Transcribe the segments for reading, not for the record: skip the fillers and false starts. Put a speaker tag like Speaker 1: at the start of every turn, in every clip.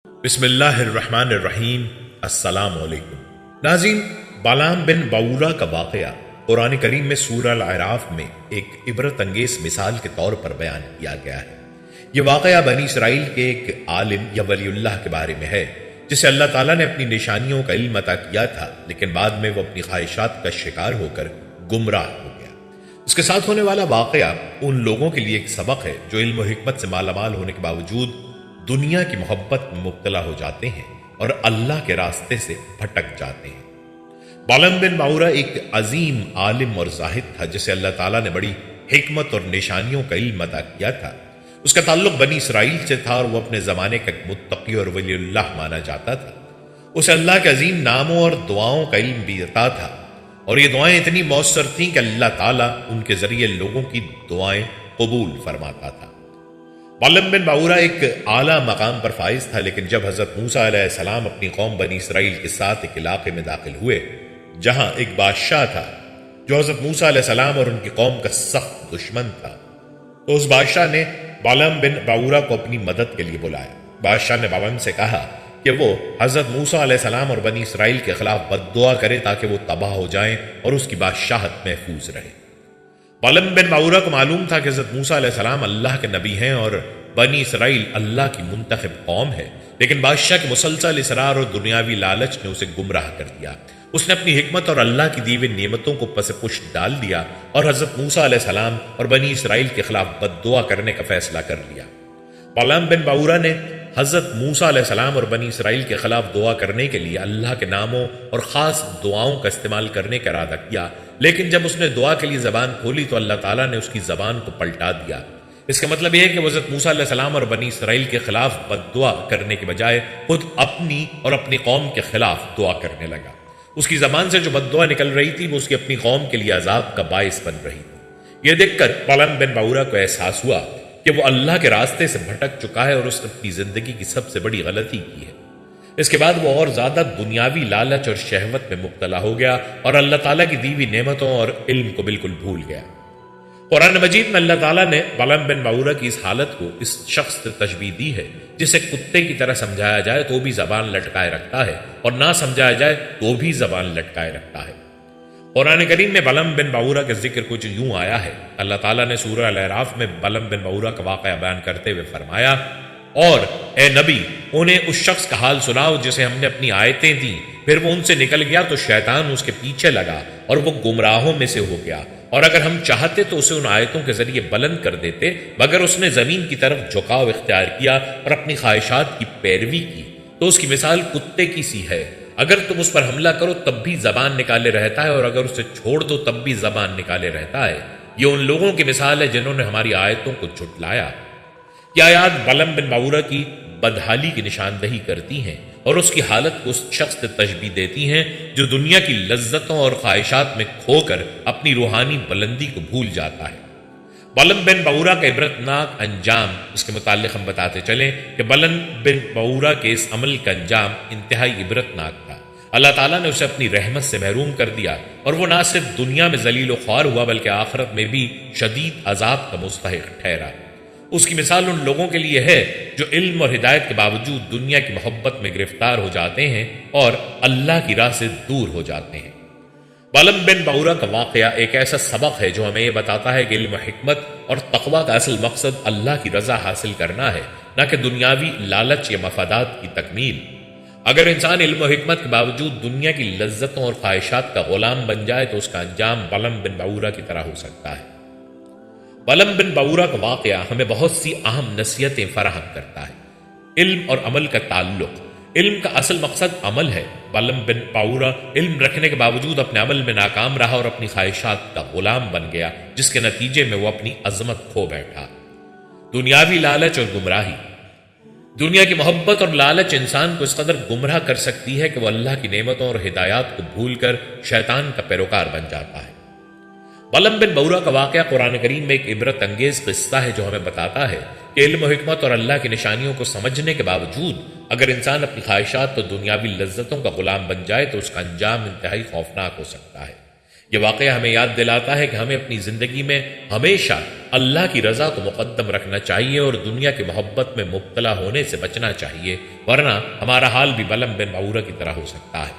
Speaker 1: بسم اللہ الرحمن الرحیم۔ السلام علیکم ناظرین، بالام بن بعورہ کا واقعہ قرآن کریم میں سورہ الاعراف میں ایک عبرت انگیز مثال کے طور پر بیان کیا گیا ہے۔ یہ واقعہ بنی اسرائیل کے ایک عالم یا ولی اللہ کے بارے میں ہے جسے اللہ تعالیٰ نے اپنی نشانیوں کا علم عطا کیا تھا، لیکن بعد میں وہ اپنی خواہشات کا شکار ہو کر گمراہ ہو گیا۔ اس کے ساتھ ہونے والا واقعہ ان لوگوں کے لیے ایک سبق ہے جو علم و حکمت سے مالا مال ہونے کے باوجود دنیا کی محبت میں مبتلا ہو جاتے ہیں اور اللہ کے راستے سے بھٹک جاتے ہیں۔ بالام بن بعورہ ایک عظیم عالم اور زاہد تھا جسے اللہ تعالیٰ نے بڑی حکمت اور نشانیوں کا علم عطا کیا تھا۔ اس کا تعلق بنی اسرائیل سے تھا اور وہ اپنے زمانے کا ایک متقی اور ولی اللہ مانا جاتا تھا۔ اسے اللہ کے عظیم ناموں اور دعاؤں کا علم بھی عطا تھا، اور یہ دعائیں اتنی مؤثر تھیں کہ اللہ تعالیٰ ان کے ذریعے لوگوں کی دعائیں قبول فرماتا تھا۔ بالام بن بعورہ ایک اعلیٰ مقام پر فائز تھا، لیکن جب حضرت موسیٰ علیہ السلام اپنی قوم بنی اسرائیل کے ساتھ ایک علاقے میں داخل ہوئے جہاں ایک بادشاہ تھا جو حضرت موسیٰ علیہ السلام اور ان کی قوم کا سخت دشمن تھا، تو اس بادشاہ نے بالام بن بعورہ کو اپنی مدد کے لیے بلایا۔ بادشاہ نے بالام سے کہا کہ وہ حضرت موسیٰ علیہ السلام اور بنی اسرائیل کے خلاف بد دعا کرے تاکہ وہ تباہ ہو جائیں اور اس کی بادشاہت محفوظ رہے۔ بالام بن بعورہ کو معلوم تھا کہ حضرت موسیٰ علیہ السلام اللہ کے نبی ہیں اور بنی اسرائیل اللہ کی منتخب قوم ہے، لیکن بادشاہ کے مسلسل اصرار اور دنیاوی لالچ نے اسے گمراہ کر دیا۔ اس نے اپنی حکمت اور اللہ کی دی ہوئی نعمتوں کو پس پشت ڈال دیا اور حضرت موسیٰ علیہ السلام اور بنی اسرائیل کے خلاف بد دعا کرنے کا فیصلہ کر لیا۔ بالام بن بعورہ نے حضرت موسیٰ علیہ السلام اور بنی اسرائیل کے خلاف دعا کرنے کے لیے اللہ کے ناموں اور خاص دعاؤں کا استعمال کرنے کا ارادہ کیا، لیکن جب اس نے دعا کے لیے زبان کھولی تو اللہ تعالیٰ نے اس کی زبان کو پلٹا دیا۔ اس کا مطلب یہ ہے کہ حضرت موسیٰ علیہ السلام اور بنی اسرائیل کے خلاف بد دعا کرنے کے بجائے خود اپنی اور اپنی قوم کے خلاف دعا کرنے لگا۔ اس کی زبان سے جو بد دعا نکل رہی تھی وہ اس کی اپنی قوم کے لیے عذاب کا باعث بن رہی تھی۔ یہ دیکھ کر بالام بن بعورہ کو احساس ہوا کہ وہ اللہ کے راستے سے بھٹک چکا ہے اور اس نے اپنی زندگی کی سب سے بڑی غلطی کی ہے۔ اس کے بعد وہ اور زیادہ دنیاوی لالچ اور شہوت میں مبتلا ہو گیا اور اللہ تعالیٰ کی دی ہوئی نعمتوں اور علم کو بالکل بھول گیا۔ قرآن مجید میں اللہ تعالیٰ نے بالام بن بعورہ کی اس حالت کو اس شخص سے تشبیہ دی ہے جسے کتے کی طرح سمجھایا جائے تو بھی زبان لٹکائے رکھتا ہے اور نہ سمجھایا جائے تو بھی زبان لٹکائے رکھتا ہے۔ قرآن کریم میں بالام بن بعورہ کا ذکر کچھ یوں آیا ہے۔ اللہ تعالیٰ نے سورہ الاعراف میں بالام بن بعورہ کا واقعہ بیان کرتے ہوئے فرمایا، اور اے نبی انہیں اس شخص کا حال سناؤ جسے ہم نے اپنی آیتیں دیں، پھر وہ ان سے نکل گیا تو شیطان اس کے پیچھے لگا اور وہ گمراہوں میں سے ہو گیا، اور اگر ہم چاہتے تو اسے ان آیتوں کے ذریعے بلند کر دیتے، مگر اس نے زمین کی طرف جھکاؤ اختیار کیا اور اپنی خواہشات کی پیروی کی، تو اس کی مثال کتے کی سی ہے۔ اگر تم اس پر حملہ کرو تب بھی زبان نکالے رہتا ہے، اور اگر اسے چھوڑ دو تب بھی زبان نکالے رہتا ہے۔ یہ ان لوگوں کی مثال ہے جنہوں نے ہماری آیتوں کو جھٹلایا۔ یہ آیات بالام بن بعورہ کی بدحالی کی نشاندہی کرتی ہیں اور اس کی حالت کو اس شخص سے تشبیہ دیتی ہیں جو دنیا کی لذتوں اور خواہشات میں کھو کر اپنی روحانی بلندی کو بھول جاتا ہے۔ بالام بن بعورہ کا عبرتناک انجام، اس کے متعلق ہم بتاتے چلیں کہ بالام بن بعورہ کے اس عمل کا انجام انتہائی عبرتناک تھا۔ اللہ تعالیٰ نے اسے اپنی رحمت سے محروم کر دیا اور وہ نہ صرف دنیا میں ذلیل و خوار ہوا بلکہ آخرت میں بھی شدید عذاب کا مستحق ٹھہرا۔ اس کی مثال ان لوگوں کے لیے ہے جو علم اور ہدایت کے باوجود دنیا کی محبت میں گرفتار ہو جاتے ہیں اور اللہ کی راہ سے دور ہو جاتے ہیں۔ بالام بن بعورہ کا واقعہ ایک ایسا سبق ہے جو ہمیں یہ بتاتا ہے کہ علم و حکمت اور تقویٰ کا اصل مقصد اللہ کی رضا حاصل کرنا ہے، نہ کہ دنیاوی لالچ یا مفادات کی تکمیل۔ اگر انسان علم و حکمت کے باوجود دنیا کی لذتوں اور خواہشات کا غلام بن جائے تو اس کا انجام بالام بن بعورہ کی طرح ہو سکتا ہے۔ بالام بن بعورہ کا واقعہ ہمیں بہت سی اہم نصیحتیں فراہم کرتا ہے۔ علم اور عمل کا تعلق۔ علم کا اصل مقصد عمل ہے۔ بالام بن بعورہ علم رکھنے کے باوجود اپنے عمل میں ناکام رہا اور اپنی خواہشات کا غلام بن گیا، جس کے نتیجے میں وہ اپنی عظمت کھو بیٹھا۔ دنیاوی لالچ اور گمراہی۔ دنیا کی محبت اور لالچ انسان کو اس قدر گمراہ کر سکتی ہے کہ وہ اللہ کی نعمتوں اور ہدایات کو بھول کر شیطان کا پیروکار بن جاتا ہے۔ بالام بن بعورہ کا واقعہ قرآن کریم میں ایک عبرت انگیز قصہ ہے جو ہمیں بتاتا ہے کہ علم و حکمت اور اللہ کی نشانیوں کو سمجھنے کے باوجود اگر انسان اپنی خواہشات اور دنیاوی لذتوں کا غلام بن جائے تو اس کا انجام انتہائی خوفناک ہو سکتا ہے۔ یہ واقعہ ہمیں یاد دلاتا ہے کہ ہمیں اپنی زندگی میں ہمیشہ اللہ کی رضا کو مقدم رکھنا چاہیے اور دنیا کی محبت میں مبتلا ہونے سے بچنا چاہیے، ورنہ ہمارا حال بھی بلم بن بعورہ کی طرح ہو سکتا ہے۔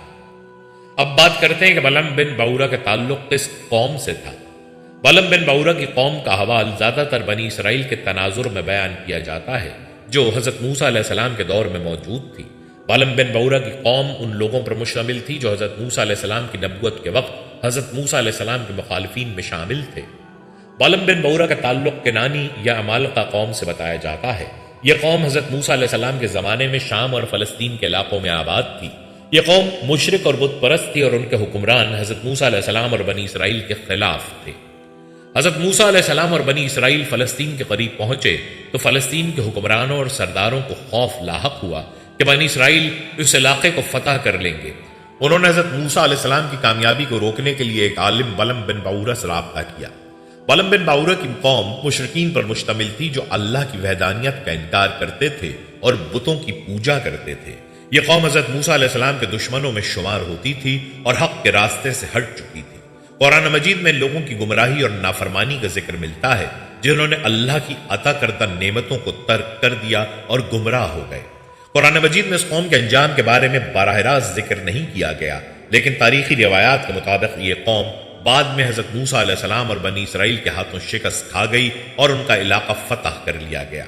Speaker 1: اب بات کرتے ہیں کہ بلم بن بعورہ کا تعلق کس قوم سے تھا۔ بلم بن بعورہ کی قوم کا حوال زیادہ تر بنی اسرائیل کے تناظر میں بیان کیا جاتا ہے جو حضرت موسیٰ علیہ السلام کے دور میں موجود تھی۔ بلم بن بعورہ کی قوم ان لوگوں پر مشتمل تھی جو حضرت موسیٰ علیہ السلام کی نبوت کے وقت حضرت موسیٰ علیہ السلام کے مخالفین میں شامل تھے۔ بلم بن بعورہ کا تعلق کنانی یا عمالقہ قوم سے بتایا جاتا ہے۔ یہ قوم حضرت موسیٰ علیہ السلام کے زمانے میں شام اور فلسطین کے علاقوں میں آباد تھی۔ یہ قوم مشرک اور بت پرست تھی اور ان کے حکمران حضرت موسیٰ علیہ السلام اور بنی اسرائیل کے خلاف تھے۔ حضرت موسیٰ علیہ السلام اور بنی اسرائیل فلسطین کے قریب پہنچے تو فلسطین کے حکمرانوں اور سرداروں کو خوف لاحق ہوا کہ بنی اسرائیل اس علاقے کو فتح کر لیں گے۔ انہوں نے حضرت موسیٰ علیہ السلام کی کامیابی کو روکنے کے لیے ایک عالم بلم بن بعورہ سے رابطہ کیا۔ بلم بن بعورہ کی قوم مشرکین پر مشتمل تھی جو اللہ کی وحدانیت کا انکار کرتے تھے اور بتوں کی پوجا کرتے تھے۔ یہ قوم حضرت موسیٰ علیہ السلام کے دشمنوں میں شمار ہوتی تھی اور حق کے راستے سے ہٹ چکی تھی۔ قرآن مجید میں لوگوں کی گمراہی اور نافرمانی کا ذکر ملتا ہے جنہوں نے اللہ کی عطا کردہ نعمتوں کو ترک کر دیا اور گمراہ ہو گئے۔ قرآن مجید میں اس قوم کے انجام کے بارے میں براہ راست ذکر نہیں کیا گیا، لیکن تاریخی روایات کے مطابق یہ قوم بعد میں حضرت موسیٰ علیہ السلام اور بنی اسرائیل کے ہاتھوں شکست کھا گئی اور ان کا علاقہ فتح کر لیا گیا۔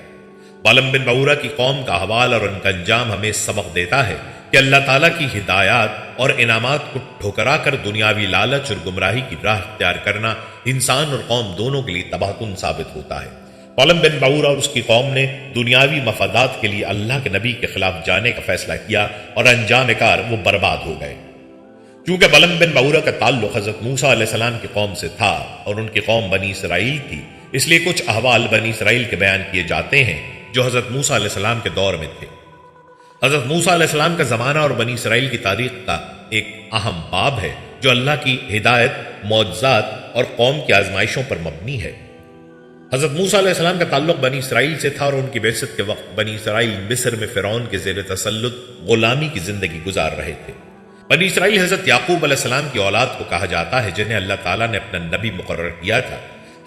Speaker 1: بلم بن بعورہ کی قوم کا حوال اور ان کا انجام ہمیں سبق دیتا ہے کہ اللہ تعالیٰ کی ہدایات اور انعامات کو ٹھکرا کر دنیاوی لالچ اور گمراہی کی راہ اختیار کرنا انسان اور قوم دونوں کے لیے تباہ کن ثابت ہوتا ہے۔ بلم بن بعورہ اور اس کی قوم نے دنیاوی مفادات کے لیے اللہ کے نبی کے خلاف جانے کا فیصلہ کیا اور انجام کار وہ برباد ہو گئے۔ چونکہ بلم بن بعورہ کا تعلق حضرت موسیٰ علیہ السلام کی قوم سے تھا اور ان کی قوم بنی اسرائیل تھی، اس لیے کچھ احوال بنی اسرائیل کے بیان کیے جاتے ہیں جو حضرت موسیٰ علیہ السلام کے دور میں تھے۔ حضرت موسیٰ علیہ السلام کا زمانہ اور بنی اسرائیل کی تاریخ کا ایک اہم باب ہے جو اللہ کی ہدایت، معجزات اور قوم کی آزمائشوں پر مبنی ہے۔ حضرت موسیٰ علیہ السلام کا تعلق بنی اسرائیل سے تھا اور ان کی بعثت کے وقت بنی اسرائیل مصر میں فرعون کے زیر تسلط غلامی کی زندگی گزار رہے تھے۔ بنی اسرائیل حضرت یعقوب علیہ السلام کی اولاد کو کہا جاتا ہے جنہیں اللہ تعالیٰ نے اپنا نبی مقرر کیا تھا۔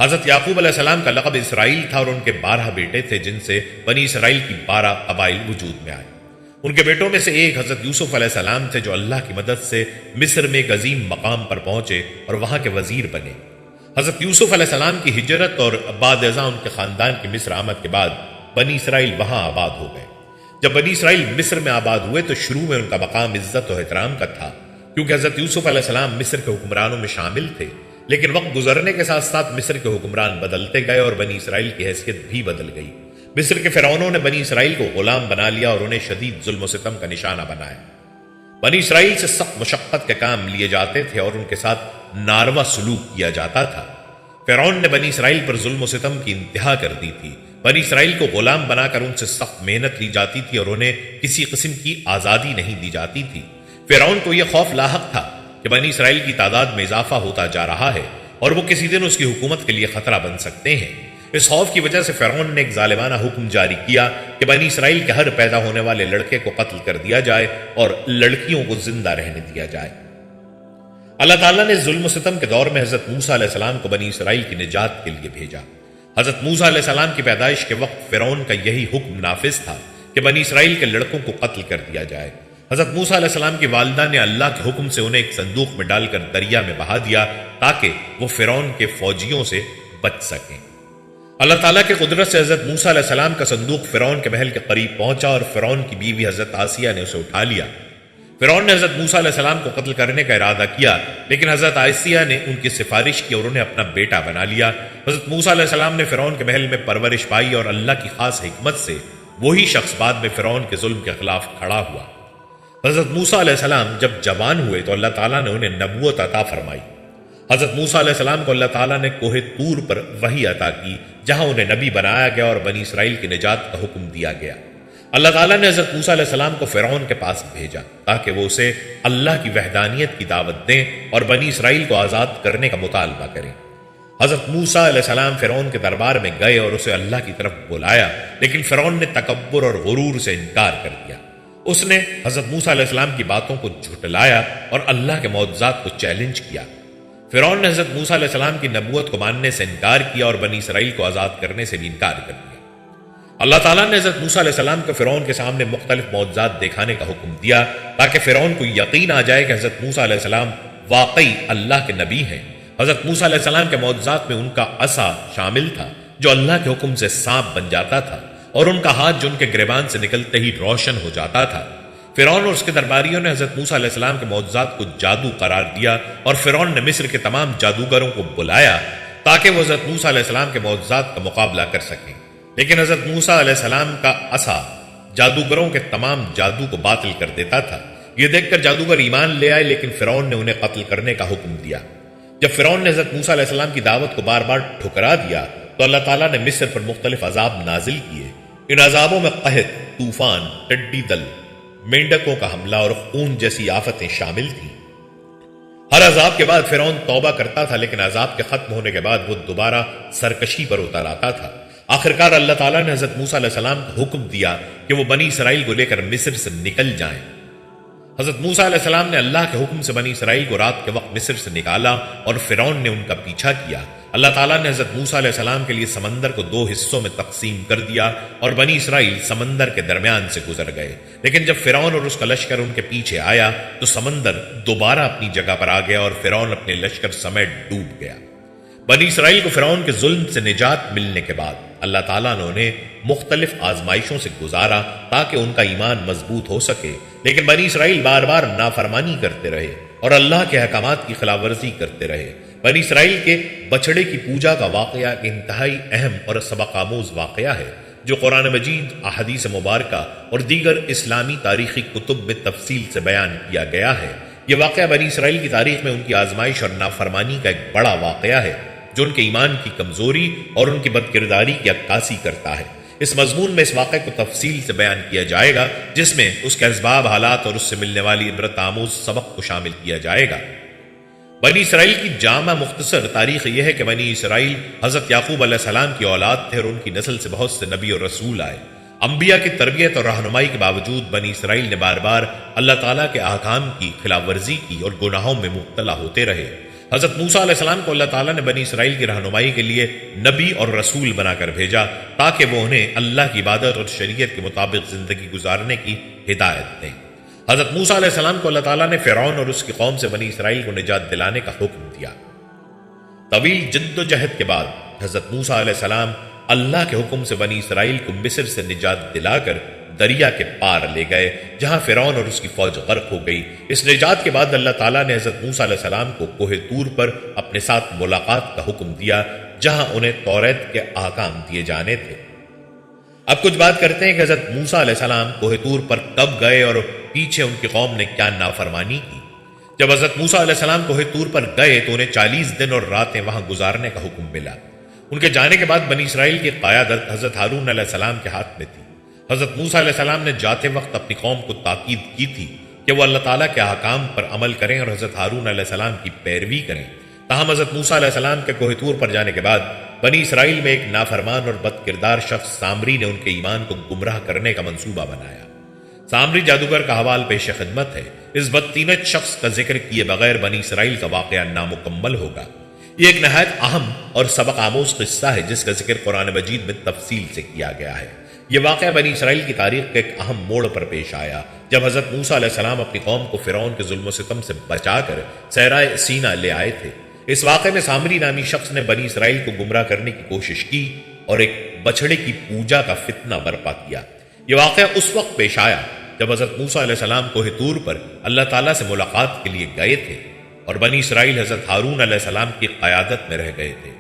Speaker 1: حضرت یعقوب علیہ السلام کا لقب اسرائیل تھا اور ان کے 12 بیٹے تھے جن سے بنی اسرائیل کی 12 قبائل وجود میں آئے۔ ان کے بیٹوں میں سے ایک حضرت یوسف علیہ السلام تھے جو اللہ کی مدد سے مصر میں ایک عظیم مقام پر پہنچے اور وہاں کے وزیر بنے۔ حضرت یوسف علیہ السلام کی ہجرت اور بعد ازاں ان کے خاندان کی مصر آمد کے بعد بنی اسرائیل وہاں آباد ہو گئے۔ جب بنی اسرائیل مصر میں آباد ہوئے تو شروع میں ان کا مقام عزت و احترام کا تھا کیونکہ حضرت یوسف علیہ السلام مصر کے حکمرانوں میں شامل تھے، لیکن وقت گزرنے کے ساتھ ساتھ مصر کے حکمران بدلتے گئے اور بنی اسرائیل کی حیثیت بھی بدل گئی۔ مصر کے فرعونوں نے بنی اسرائیل کو غلام بنا لیا اور انہیں شدید ظلم و ستم کا نشانہ بنایا۔ بنی اسرائیل سے سخت مشقت کے کام لیے جاتے تھے اور ان کے ساتھ ناروا سلوک کیا جاتا تھا۔ فرعون نے بنی اسرائیل پر ظلم و ستم کی انتہا کر دی تھی۔ بنی اسرائیل کو غلام بنا کر ان سے سخت محنت لی جاتی تھی اور انہیں کسی قسم کی آزادی نہیں دی جاتی تھی۔ فرعون کو یہ خوف لاحق تھا کہ بنی اسرائیل کی تعداد میں اضافہ ہوتا جا رہا ہے اور وہ کسی دن اس کی حکومت کے لیے خطرہ بن سکتے ہیں۔ اس خوف کی وجہ سے فرعون نے ایک ظالمانہ حکم جاری کیا کہ بنی اسرائیل کے ہر پیدا ہونے والے لڑکے کو قتل کر دیا جائے اور لڑکیوں کو زندہ رہنے دیا جائے۔ اللہ تعالیٰ نے ظلم و ستم کے دور میں حضرت موسیٰ علیہ السلام کو بنی اسرائیل کی نجات کے لیے بھیجا۔ حضرت موسیٰ علیہ السلام کی پیدائش کے وقت فرعون کا یہی حکم نافذ تھا کہ بنی اسرائیل کے لڑکوں کو قتل کر دیا جائے۔ حضرت موسیٰ علیہ السلام کی والدہ نے اللہ کے حکم سے انہیں ایک صندوق میں ڈال کر دریا میں بہا دیا تاکہ وہ فرعون کے فوجیوں سے بچ سکیں۔ اللہ تعالیٰ کے قدرت سے حضرت موسیٰ علیہ السلام کا صندوق فرعون کے محل کے قریب پہنچا اور فرعون کی بیوی حضرت آسیہ نے اسے اٹھا لیا۔ فرعون نے حضرت موسیٰ علیہ السلام کو قتل کرنے کا ارادہ کیا، لیکن حضرت آسیہ نے ان کی سفارش کی اور انہیں اپنا بیٹا بنا لیا۔ حضرت موسیٰ علیہ السلام نے فرعون کے محل میں پرورش پائی اور اللہ کی خاص حکمت سے وہی شخص بعد میں فرعون کے ظلم کے خلاف کھڑا ہوا۔ حضرت موسیٰ علیہ السلام جب جوان ہوئے تو اللہ تعالیٰ نے انہیں نبوت عطا فرمائی۔ حضرت موسیٰ علیہ السلام کو اللہ تعالیٰ نے کوہ طور پر وحی عطا کی جہاں انہیں نبی بنایا گیا اور بنی اسرائیل کی نجات کا حکم دیا گیا۔ اللہ تعالیٰ نے حضرت موسیٰ علیہ السلام کو فرعون کے پاس بھیجا تاکہ وہ اسے اللہ کی وحدانیت کی دعوت دیں اور بنی اسرائیل کو آزاد کرنے کا مطالبہ کریں۔ حضرت موسیٰ علیہ السلام فرعون کے دربار میں گئے اور اسے اللہ کی طرف بلایا، لیکن فرعون نے تکبر اور غرور سے انکار کر دیا۔ اس نے حضرت موسیٰ علیہ السلام کی باتوں کو جھٹلایا اور اللہ کے معجزات کو چیلنج کیا۔ فرعون نے حضرت موسیٰ علیہ السلام کی نبوت کو ماننے سے انکار کیا اور بنی اسرائیل کو آزاد کرنے سے بھی انکار کر دیا۔ اللہ تعالیٰ نے حضرت موسیٰ علیہ السلام کو فرعون کے سامنے مختلف معجزات دکھانے کا حکم دیا تاکہ فرعون کو یقین آ جائے کہ حضرت موسیٰ علیہ السلام واقعی اللہ کے نبی ہیں۔ حضرت موسیٰ علیہ السلام کے معجزات میں ان کا عصا شامل تھا جو اللہ کے حکم سے سانپ بن جاتا تھا، اور ان کا ہاتھ جو ان کے گریبان سے نکلتے ہی روشن ہو جاتا تھا۔ فرعون اور اس کے درباریوں نے حضرت موسیٰ علیہ السلام کے معجزات کو جادو قرار دیا، اور فرعون نے مصر کے تمام جادوگروں کو بلایا تاکہ وہ حضرت موسیٰ علیہ السلام کے معجزات کا مقابلہ کر سکیں، لیکن حضرت موسیٰ علیہ السلام کا عصا جادوگروں کے تمام جادو کو باطل کر دیتا تھا۔ یہ دیکھ کر جادوگر ایمان لے آئے، لیکن فرعون نے انہیں قتل کرنے کا حکم دیا۔ جب فرعون نے حضرت موسیٰ علیہ السلام کی دعوت کو بار بار ٹھکرا دیا تو اللہ تعالیٰ نے مصر پر مختلف عذاب نازل کیے۔ ان عذابوں میں قحط، طوفان، ٹڈی دل، مینڈکوں کا حملہ اور خون جیسی آفتیں شامل تھیں۔ ہر عذاب کے بعد فرعون توبہ کرتا تھا، لیکن عذاب کے ختم ہونے کے بعد وہ دوبارہ سرکشی پر اتر آتا تھا۔ آخرکار اللہ تعالیٰ نے حضرت موسیٰ علیہ السلام کو حکم دیا کہ وہ بنی اسرائیل کو لے کر مصر سے نکل جائیں۔ حضرت موسیٰ علیہ السلام نے اللہ کے حکم سے بنی اسرائیل کو رات کے وقت مصر سے نکالا اور فرعون نے ان کا پیچھا کیا۔ اللہ تعالیٰ نے حضرت موسیٰ علیہ السلام کے لیے سمندر کو 2 حصوں میں تقسیم کر دیا اور بنی اسرائیل سمندر کے درمیان سے گزر گئے، لیکن جب فرعون اور اس کا لشکر ان کے پیچھے آیا تو سمندر دوبارہ اپنی جگہ پر آ گیا اور فرعون اپنے لشکر سمیت ڈوب گیا۔ بنی اسرائیل کو فرعون کے ظلم سے نجات ملنے کے بعد اللہ تعالیٰ نے انہیں مختلف آزمائشوں سے گزارا تاکہ ان کا ایمان مضبوط ہو سکے، لیکن بنی اسرائیل بار بار نافرمانی کرتے رہے اور اللہ کے احکامات کی خلاف ورزی کرتے رہے۔ بنی اسرائیل کے بچڑے کی پوجا کا واقعہ ایک انتہائی اہم اور سبق آموز واقعہ ہے جو قرآن مجید، احادیث مبارکہ اور دیگر اسلامی تاریخی کتب میں تفصیل سے بیان کیا گیا ہے۔ یہ واقعہ بنی اسرائیل کی تاریخ میں ان کی آزمائش اور نافرمانی کا ایک بڑا واقعہ ہے جو ان کے ایمان کی کمزوری اور ان کی بدکرداری کی عکاسی کرتا ہے۔ اس مضمون میں اس واقعے کو تفصیل سے بیان کیا جائے گا، جس میں اس کے اسباب، حالات اور اس سے ملنے والی عبرت آموز سبق کو شامل کیا جائے گا۔ بنی اسرائیل کی جامع مختصر تاریخ یہ ہے کہ بنی اسرائیل حضرت یعقوب علیہ السلام کی اولاد تھے اور ان کی نسل سے بہت سے نبی اور رسول آئے۔ انبیاء کی تربیت اور رہنمائی کے باوجود بنی اسرائیل نے بار بار اللہ تعالیٰ کے احکام کی خلاف ورزی کی اور گناہوں میں مبتلا ہوتے رہے۔ حضرت موسیٰ علیہ السلام کو اللہ تعالیٰ نے بنی اسرائیل کی رہنمائی کے لیے نبی اور رسول بنا کر بھیجا تاکہ وہ انہیں اللہ کی عبادت اور شریعت کے مطابق زندگی گزارنے کی ہدایت دیں۔ حضرت موسیٰ علیہ السلام کو اللہ تعالیٰ نے فرعون اور اس کی قوم سے بنی اسرائیل کو نجات دلانے کا حکم دیا۔ طویل جد و جہد کے بعد حضرت موسیٰ علیہ السلام اللہ کے حکم سے بنی اسرائیل کو مصر سے نجات دلا کر دریا کے پار لے گئے، جہاں فرعون اور اس کی فوج غرق ہو گئی۔ اس نجات کے بعد اللہ تعالیٰ نے حضرت موسیٰ علیہ السلام کو کوہ طور پر اپنے ساتھ ملاقات کا حکم دیا، جہاں انہیں توریت کے احکام دیے جانے تھے۔ اب کچھ بات کرتے ہیں کہ حضرت موسیٰ علیہ السلام کوہ طور پر کب گئے اور پیچھے ان کی قوم نے کیا نافرمانی کی۔ جب حضرت موسیٰ علیہ السلام کوہ طور پر گئے تو انہیں 40 دن اور راتیں وہاں گزارنے کا حکم ملا۔ ان کے جانے کے بعد بنی اسرائیل کی قیادت حضرت ہارون علیہ السلام کے ہاتھ میں تھی۔ حضرت موسیٰ علیہ السلام نے جاتے وقت اپنی قوم کو تاکید کی تھی کہ وہ اللہ تعالیٰ کے احکام پر عمل کریں اور حضرت ہارون علیہ السلام کی پیروی کریں۔ تاہم حضرت موسیٰ علیہ السلام کے کوہ طور پر جانے کے بعد بنی اسرائیل میں ایک نافرمان اور بد کردار شخص سامری نے ان کے ایمان کو گمراہ کرنے کا منصوبہ بنایا۔ سامری جادوگر کا حوال پیش خدمت ہے۔ اس بدتینت شخص کا ذکر کیے بغیر بنی اسرائیل کا واقعہ نامکمل ہوگا۔ یہ ایک نہایت اہم اور سبق آموز قصہ ہے جس کا ذکر قرآن مجید میں تفصیل سے کیا گیا ہے۔ یہ واقعہ بنی اسرائیل کی تاریخ کے ایک اہم موڑ پر پیش آیا جب حضرت موسیٰ علیہ السلام اپنی قوم کو فرعون کے ظلم و ستم سے بچا کر صحرائے سینا لے آئے تھے۔ اس واقعے میں سامری نامی شخص نے بنی اسرائیل کو گمراہ کرنے کی کوشش کی اور ایک بچڑے کی پوجا کا فتنہ برپا کیا۔ یہ واقعہ اس وقت پیش آیا جب حضرت موسیٰ علیہ السلام کوہ طور پر اللہ تعالیٰ سے ملاقات کے لیے گئے تھے اور بنی اسرائیل حضرت ہارون علیہ السلام کی قیادت میں رہ گئے تھے۔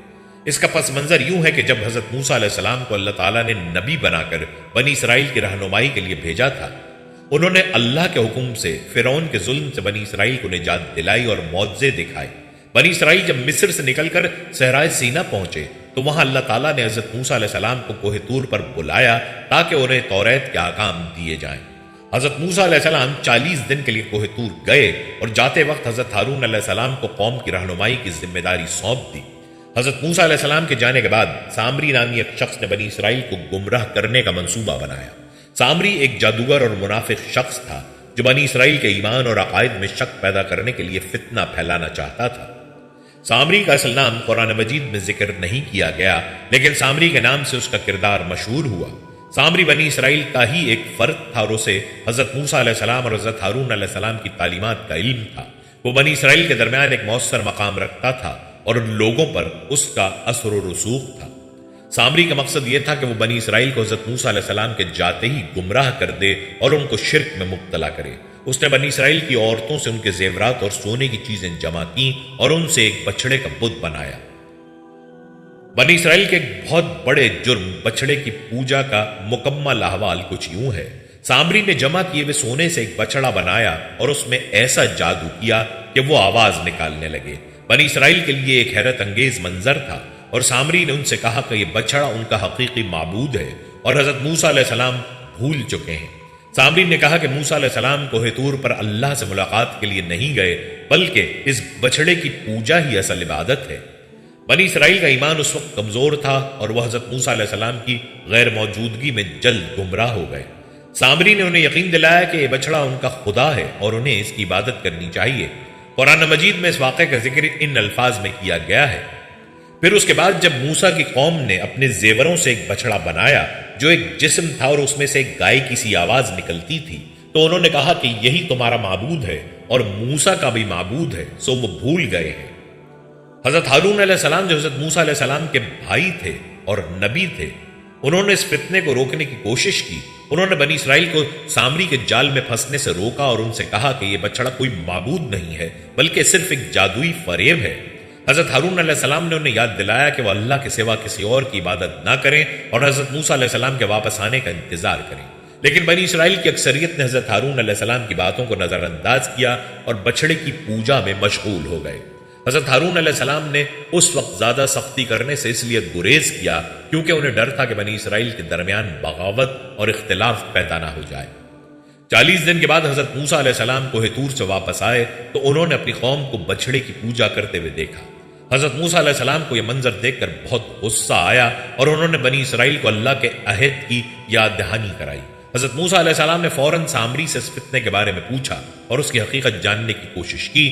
Speaker 1: اس کا پس منظر یوں ہے کہ جب حضرت موسیٰ علیہ السلام کو اللہ تعالیٰ نے نبی بنا کر بنی اسرائیل کی رہنمائی کے لیے بھیجا تھا، انہوں نے اللہ کے حکم سے فرعون کے ظلم سے بنی اسرائیل کو نجات دلائی اور معجزے دکھائے۔ بنی اسرائیل جب مصر سے نکل کر صحرائے سینا پہنچے تو وہاں اللہ تعالیٰ نے حضرت موسیٰ علیہ السلام کو کوہ طور پر بلایا تاکہ انہیں توریت کے احکام دیے جائیں۔ حضرت موسیٰ علیہ السلام 40 دن کے لیے کوہ طور گئے اور جاتے وقت حضرت ہارون علیہ السلام کو قوم کی رہنمائی کی ذمہ داری سونپ دی۔ حضرت موسیٰ علیہ السلام کے جانے کے بعد سامری نامی ایک شخص نے بنی اسرائیل کو گمراہ کرنے کا منصوبہ بنایا۔ سامری ایک جادوگر اور منافق شخص تھا جو بنی اسرائیل کے ایمان اور عقائد میں شک پیدا کرنے کے لیے فتنہ پھیلانا چاہتا تھا۔ سامری کا اصل نام قرآن مجید میں ذکر نہیں کیا گیا، لیکن سامری کے نام سے اس کا کردار مشہور ہوا۔ سامری بنی اسرائیل کا ہی ایک فرد تھا اور اسے حضرت موسیٰ علیہ السلام اور حضرت ہارون علیہ السلام کی تعلیمات کا علم تھا۔ وہ بنی اسرائیل کے درمیان ایک مؤثر مقام رکھتا تھا اور ان لوگوں پر اس کا اثر و رسوخ تھا۔ سامری کا مقصد یہ تھا کہ وہ بنی اسرائیل کو حضرت موسیٰ علیہ السلام کے جاتے ہی گمراہ کر دے اور ان کو شرک میں مبتلا کرے۔ اس نے بنی اسرائیل کی عورتوں سے ان کے زیورات اور سونے کی چیزیں جمع کی اور ان سے ایک بچڑے کا بت بنایا۔ بنی اسرائیل کے ایک بہت بڑے جرم بچڑے کی پوجا کا مکمل احوال کچھ یوں ہے۔ سامری نے جمع کیے ہوئے سونے سے ایک بچڑا بنایا اور اس میں ایسا جادو کیا کہ وہ آواز نکالنے لگے۔ بنی اسرائیل کے لیے ایک حیرت انگیز منظر تھا اور سامری نے ان سے کہا کہ یہ بچڑا ان کا حقیقی معبود ہے اور حضرت موسیٰ علیہ السلام بھول چکے ہیں۔ سامری نے کہا کہ موسیٰ علیہ السلام کوہ طور پر اللہ سے ملاقات کے لیے نہیں گئے، بلکہ اس بچڑے کی پوجا ہی اصل عبادت ہے۔ بنی اسرائیل کا ایمان اس وقت کمزور تھا اور وہ حضرت موسیٰ علیہ السلام کی غیر موجودگی میں جلد گمراہ ہو گئے۔ سامری نے انہیں یقین دلایا کہ یہ بچڑا ان کا خدا ہے اور انہیں اس کی عبادت کرنی چاہیے۔ قرآن مجید میں اس واقعے کا ذکر ان الفاظ میں کیا گیا ہے۔ پھر اس کے بعد جب موسیٰ کی قوم نے اپنے زیوروں سے ایک بچڑا بنایا جو ایک جسم تھا اور اس میں سے ایک گائے کی سی آواز نکلتی تھی، تو انہوں نے کہا کہ یہی تمہارا معبود ہے اور موسیٰ کا بھی معبود ہے، سو وہ بھول گئے ہیں۔ حضرت ہارون علیہ السلام جو حضرت موسیٰ علیہ السلام کے بھائی تھے اور نبی تھے، انہوں نے اس فتنے کو روکنے کی کوشش کی۔ انہوں نے بنی اسرائیل کو سامری کے جال میں پھنسنے سے روکا اور ان سے کہا کہ یہ بچڑا کوئی معبود نہیں ہے بلکہ صرف ایک جادوئی فریب ہے۔ حضرت ہارون علیہ السلام نے انہیں یاد دلایا کہ وہ اللہ کے سوا کسی اور کی عبادت نہ کریں اور حضرت موسیٰ علیہ السلام کے واپس آنے کا انتظار کریں، لیکن بنی اسرائیل کی اکثریت نے حضرت ہارون علیہ السلام کی باتوں کو نظر انداز کیا اور بچڑے کی پوجا میں مشغول ہو گئے۔ حضرت ہارون علیہ السلام نے اس وقت زیادہ سختی کرنے سے اس لیے گریز کیا کیونکہ انہیں ڈر تھا کہ بنی اسرائیل کے درمیان بغاوت اور اختلاف پیدا نہ ہو جائے۔ 40 دن کے بعد حضرت موسیٰ علیہ السلام کوہ طور سے واپس آئے تو انہوں نے اپنی قوم کو بچڑے کی پوجا کرتے ہوئے دیکھا۔ حضرت موسیٰ علیہ السلام کو یہ منظر دیکھ کر بہت غصہ آیا اور انہوں نے بنی اسرائیل کو اللہ کے عہد کی یاد دہانی کرائی۔ حضرت موسیٰ علیہ السلام نے فوراً سامری سے اس فتنے کے بارے میں پوچھا اور اس کی حقیقت جاننے کی کوشش کی۔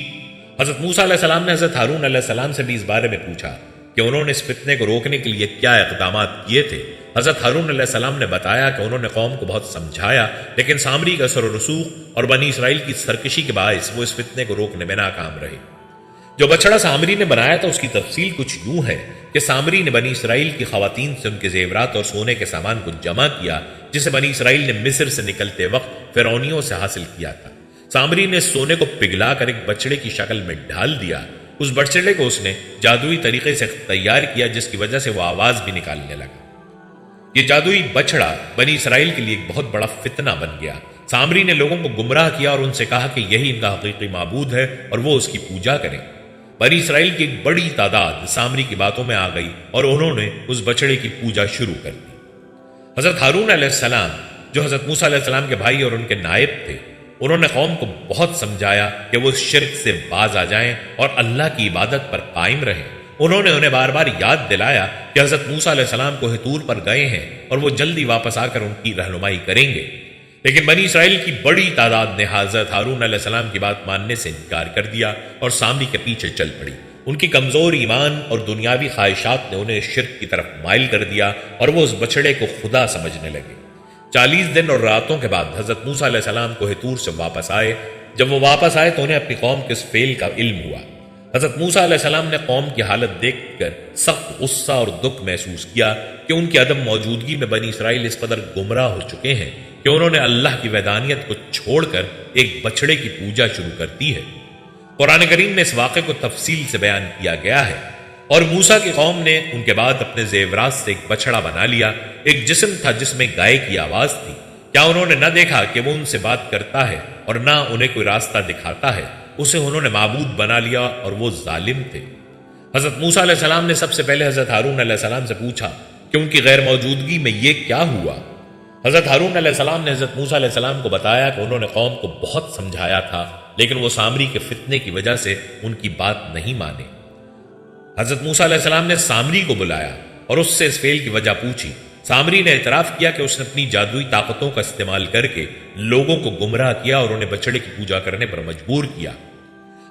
Speaker 1: حضرت موسیٰ علیہ السلام نے حضرت ہارون علیہ السلام سے بھی اس بارے میں پوچھا کہ انہوں نے اس فتنے کو روکنے کے لیے کیا اقدامات کیے تھے۔ حضرت ہارون علیہ السلام نے بتایا کہ انہوں نے قوم کو بہت سمجھایا، لیکن سامری کا اثر و رسوخ اور بنی اسرائیل کی سرکشی کے باعث وہ اس فتنے کو روکنے میں ناکام رہے۔ جو بچڑا سامری نے بنایا تھا اس کی تفصیل کچھ یوں ہے کہ سامری نے بنی اسرائیل کی خواتین سے ان کے زیورات اور سونے کے سامان کو جمع کیا جسے بنی اسرائیل نے مصر سے نکلتے وقت فرعونیوں سے حاصل کیا تھا۔ سامری نے سونے کو پگھلا کر ایک بچڑے کی شکل میں ڈھال دیا۔ اس بچڑے کو اس نے جادوئی طریقے سے تیار کیا جس کی وجہ سے وہ آواز بھی نکالنے لگا۔ یہ جادوئی بچڑا بنی اسرائیل کے لیے ایک بہت بڑا فتنہ بن گیا۔ سامری نے لوگوں کو گمراہ کیا اور ان سے کہا کہ یہی ان کا حقیقی معبود ہے اور وہ اس کی پوجا کریں۔ بنی اسرائیل کی ایک بڑی تعداد سامری کی باتوں میں آ گئی اور انہوں نے اس بچڑے کی پوجا شروع کر دی۔ حضرت ہارون علیہ السلام جو حضرت موسیٰ علیہ السلام کے بھائی اور ان کے نائب تھے، انہوں نے قوم کو بہت سمجھایا کہ وہ اس شرک سے باز آ جائیں اور اللہ کی عبادت پر قائم رہیں۔ انہوں نے انہیں بار بار یاد دلایا کہ حضرت موسیٰ علیہ السلام کوہ طور پر گئے ہیں اور وہ جلدی واپس آ کر ان کی رہنمائی کریں گے، لیکن بنی اسرائیل کی بڑی تعداد نے حضرت ہارون علیہ السلام کی بات ماننے سے انکار کر دیا اور سامری کے پیچھے چل پڑی۔ ان کی کمزور ایمان اور دنیاوی خواہشات نے انہیں شرک کی طرف مائل کر دیا اور وہ اس بچڑے کو خدا سمجھنے لگے۔ 40 دن اور راتوں کے بعد حضرت موسیٰ علیہ السلام کوہ طور سے واپس آئے۔ جب وہ واپس آئے تو انہیں اپنی قوم کے اس فعل کا علم ہوا۔ حضرت موسیٰ علیہ السلام نے قوم کی حالت دیکھ کر سخت غصہ اور دکھ محسوس کیا کہ ان کی عدم موجودگی میں بنی اسرائیل اس قدر گمراہ ہو چکے ہیں کہ انہوں نے اللہ کی وحدانیت کو چھوڑ کر ایک بچڑے کی پوجا شروع کر دی ہے۔ قرآن کریم میں اس واقعے کو تفصیل سے بیان کیا گیا ہے۔ اور موسیٰ کی قوم نے ان کے بعد اپنے زیورات سے ایک بچڑا بنا لیا، ایک جسم تھا جس میں گائے کی آواز تھی۔ کیا انہوں نے نہ دیکھا کہ وہ ان سے بات کرتا ہے اور نہ انہیں کوئی راستہ دکھاتا ہے؟ اسے انہوں نے معبود بنا لیا اور وہ ظالم تھے۔ حضرت موسیٰ علیہ السلام نے سب سے پہلے حضرت ہارون علیہ السلام سے پوچھا کہ ان کی غیر موجودگی میں یہ کیا ہوا؟ حضرت ہارون علیہ السلام نے حضرت موسیٰ علیہ السلام کو بتایا کہ انہوں نے قوم کو بہت سمجھایا تھا، لیکن وہ سامری کے فتنے کی وجہ سے ان کی بات نہیں مانے۔ حضرت موسیٰ علیہ السلام نے سامری کو بلایا اور اس سے اس فعل کی وجہ پوچھی۔ سامری نے اعتراف کیا کہ اس نے اپنی جادوئی طاقتوں کا استعمال کر کے لوگوں کو گمراہ کیا اور انہیں بچڑے کی پوجا کرنے پر مجبور کیا۔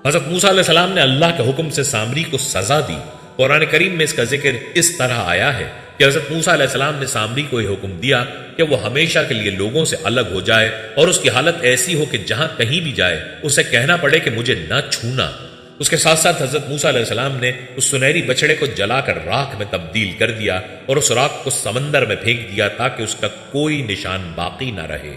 Speaker 1: حضرت موسیٰ علیہ السلام نے اللہ کے حکم سے سامری کو سزا دی۔ قرآن کریم میں اس کا ذکر اس طرح آیا ہے کہ حضرت موسیٰ علیہ السلام نے سامری کو یہ حکم دیا کہ وہ ہمیشہ کے لیے لوگوں سے الگ ہو جائے اور اس کی حالت ایسی ہو کہ جہاں کہیں بھی جائے اسے کہنا پڑے کہ مجھے نہ چھونا۔ اس کے ساتھ ساتھ حضرت موسیٰ علیہ السلام نے اس سنہری بچڑے کو جلا کر راکھ میں تبدیل کر دیا اور اس راکھ کو سمندر میں پھینک دیا تاکہ اس کا کوئی نشان باقی نہ رہے۔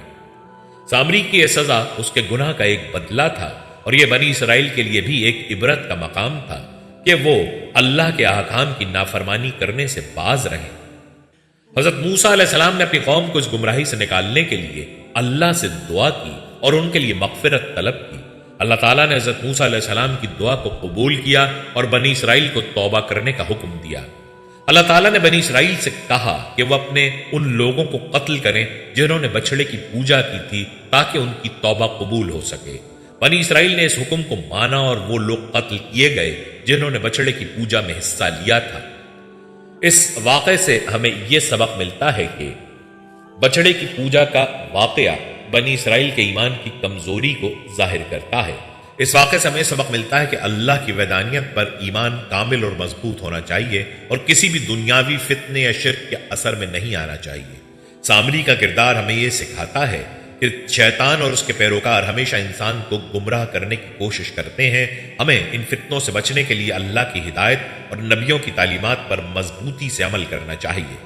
Speaker 1: سامری کی یہ سزا اس کے گناہ کا ایک بدلہ تھا، اور یہ بنی اسرائیل کے لیے بھی ایک عبرت کا مقام تھا کہ وہ اللہ کے احکام کی نافرمانی کرنے سے باز رہیں۔ حضرت موسیٰ علیہ السلام نے اپنی قوم کو اس گمراہی سے نکالنے کے لیے اللہ سے دعا کی اور ان کے لیے مغفرت طلب کی۔ اللہ تعالیٰ نے حضرت موسیٰ علیہ السلام کی دعا کو قبول کیا اور بنی اسرائیل کو توبہ کرنے کا حکم دیا۔ اللہ تعالیٰ نے بنی اسرائیل سے کہا کہ وہ اپنے ان لوگوں کو قتل کریں جنہوں نے بچڑے کی پوجا کی تھی تاکہ ان کی توبہ قبول ہو سکے۔ بنی اسرائیل نے اس حکم کو مانا اور وہ لوگ قتل کیے گئے جنہوں نے بچڑے کی پوجا میں حصہ لیا تھا۔ اس واقعے سے ہمیں یہ سبق ملتا ہے کہ بچڑے کی پوجا کا واقعہ بنی اسرائیل کے ایمان کی کمزوری کو ظاہر کرتا ہے۔ اس واقعے سے ہمیں سبق ملتا ہے کہ اللہ کی وحدانیت پر ایمان کامل اور مضبوط ہونا چاہیے اور کسی بھی دنیاوی فتنے یا شرک کے اثر میں نہیں آنا چاہیے۔ سامری کا کردار ہمیں یہ سکھاتا ہے کہ شیطان اور اس کے پیروکار ہمیشہ انسان کو گمراہ کرنے کی کوشش کرتے ہیں۔ ہمیں ان فتنوں سے بچنے کے لیے اللہ کی ہدایت اور نبیوں کی تعلیمات پر مضبوطی سے عمل کرنا چاہیے۔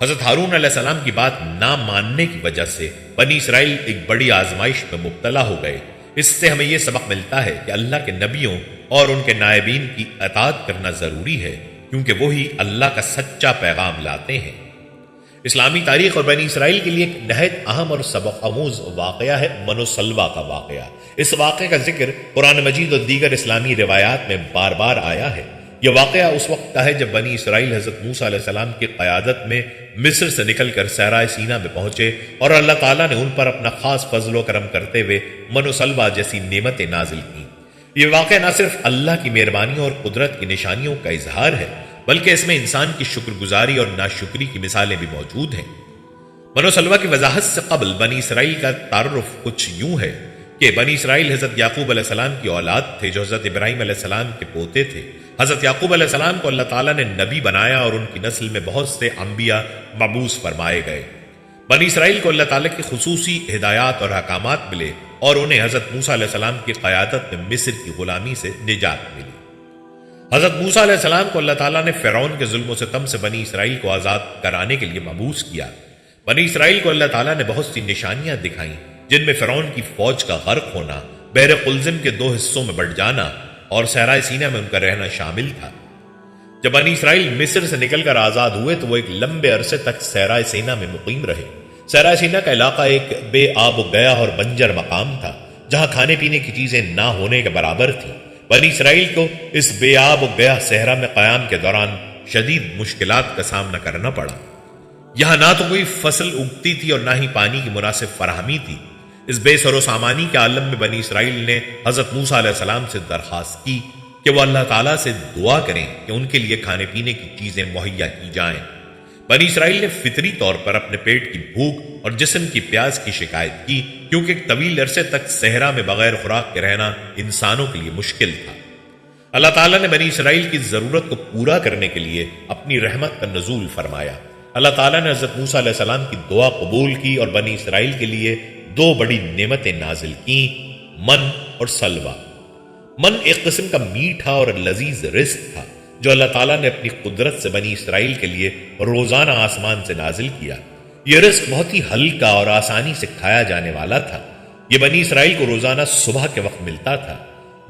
Speaker 1: حضرت ہارون علیہ السلام کی بات نہ ماننے کی وجہ سے بنی اسرائیل ایک بڑی آزمائش میں مبتلا ہو گئے۔ اس سے ہمیں یہ سبق ملتا ہے کہ اللہ کے نبیوں اور ان کے نائبین کی اطاعت کرنا ضروری ہے، کیونکہ وہی اللہ کا سچا پیغام لاتے ہیں۔ اسلامی تاریخ اور بنی اسرائیل کے لیے ایک نہایت اہم اور سبق آموز واقعہ ہے من و سلویٰ کا واقعہ۔ اس واقعے کا ذکر قرآن مجید اور دیگر اسلامی روایات میں بار بار آیا ہے۔ یہ واقعہ اس وقت کا ہے جب بنی اسرائیل حضرت موسیٰ علیہ السلام کی قیادت میں مصر سے نکل کر صحرائے سینا میں پہنچے اور اللہ تعالیٰ نے ان پر اپنا خاص فضل و کرم کرتے ہوئے من و سلویٰ جیسی نعمتیں نازل کی۔ یہ واقعہ نہ صرف اللہ کی مہربانی اور قدرت کی نشانیوں کا اظہار ہے، بلکہ اس میں انسان کی شکر گزاری اور ناشکری کی مثالیں بھی موجود ہیں۔ من و سلویٰ کی وضاحت سے قبل بنی اسرائیل کا تعارف کچھ یوں ہے کہ بنی اسرائیل حضرت یعقوب علیہ السلام کی اولاد تھے جو حضرت ابراہیم علیہ السلام کے پوتے تھے۔ حضرت یعقوب علیہ السلام کو اللہ تعالیٰ نے نبی بنایا اور ان کی نسل میں بہت سے انبیاء مبعوث فرمائے گئے۔ بنی اسرائیل کو اللہ تعالیٰ کی خصوصی ہدایات اور احکامات ملے اور انہیں حضرت موسیٰ علیہ السلام کی قیادت میں مصر کی غلامی سے نجات ملی۔ حضرت موسیٰ علیہ السلام کو اللہ تعالیٰ نے فرعون کے ظلم و ستم سے بنی اسرائیل کو آزاد کرانے کے لیے مبعوث کیا۔ بنی اسرائیل کو اللہ تعالیٰ نے بہت سی نشانیاں دکھائیں، جن میں فرعون کی فوج کا غرق ہونا، بحر قلزم کے 2 حصوں میں بٹ جانا اور صحرائے سینا میں ان کا رہنا شامل تھا۔ جب بنی اسرائیل مصر سے نکل کر آزاد ہوئے تو وہ ایک لمبے عرصے تک صحرائے سینا میں مقیم رہے۔ صحرائے سینا کا علاقہ ایک بے آب و گیا اور بنجر مقام تھا، جہاں کھانے پینے کی چیزیں نہ ہونے کے برابر تھیں۔ بنی اسرائیل کو اس بے آب و گیا صحرا میں قیام کے دوران شدید مشکلات کا سامنا کرنا پڑا۔ یہاں نہ تو کوئی فصل اگتی تھی اور نہ ہی پانی کی مناسب فراہمی تھی۔ اس بے سر و سامانی کے عالم میں بنی اسرائیل نے حضرت موسیٰ علیہ السلام سے درخواست کی کہ وہ اللہ تعالیٰ سے دعا کریں کہ ان کے لیے کھانے پینے کی چیزیں مہیا کی جائیں۔ بنی اسرائیل نے فطری طور پر اپنے پیٹ کی بھوک اور جسم کی پیاس کی شکایت کی، کیونکہ ایک طویل عرصے تک صحرا میں بغیر خوراک کے رہنا انسانوں کے لیے مشکل تھا۔ اللہ تعالیٰ نے بنی اسرائیل کی ضرورت کو پورا کرنے کے لیے اپنی رحمت کا نزول فرمایا۔ اللہ تعالیٰ نے حضرت موسیٰ علیہ السلام کی دعا قبول کی اور بنی اسرائیل کے لیے 2 بڑی نعمتیں نازل کیں، من اور سلویٰ۔ من ایک قسم کا میٹھا اور لذیذ رزق تھا جو اللہ تعالیٰ نے اپنی قدرت سے بنی اسرائیل کے لیے روزانہ آسمان سے نازل کیا۔ یہ رزق بہت ہی ہلکا اور آسانی سے کھایا جانے والا تھا۔ یہ بنی اسرائیل کو روزانہ صبح کے وقت ملتا تھا۔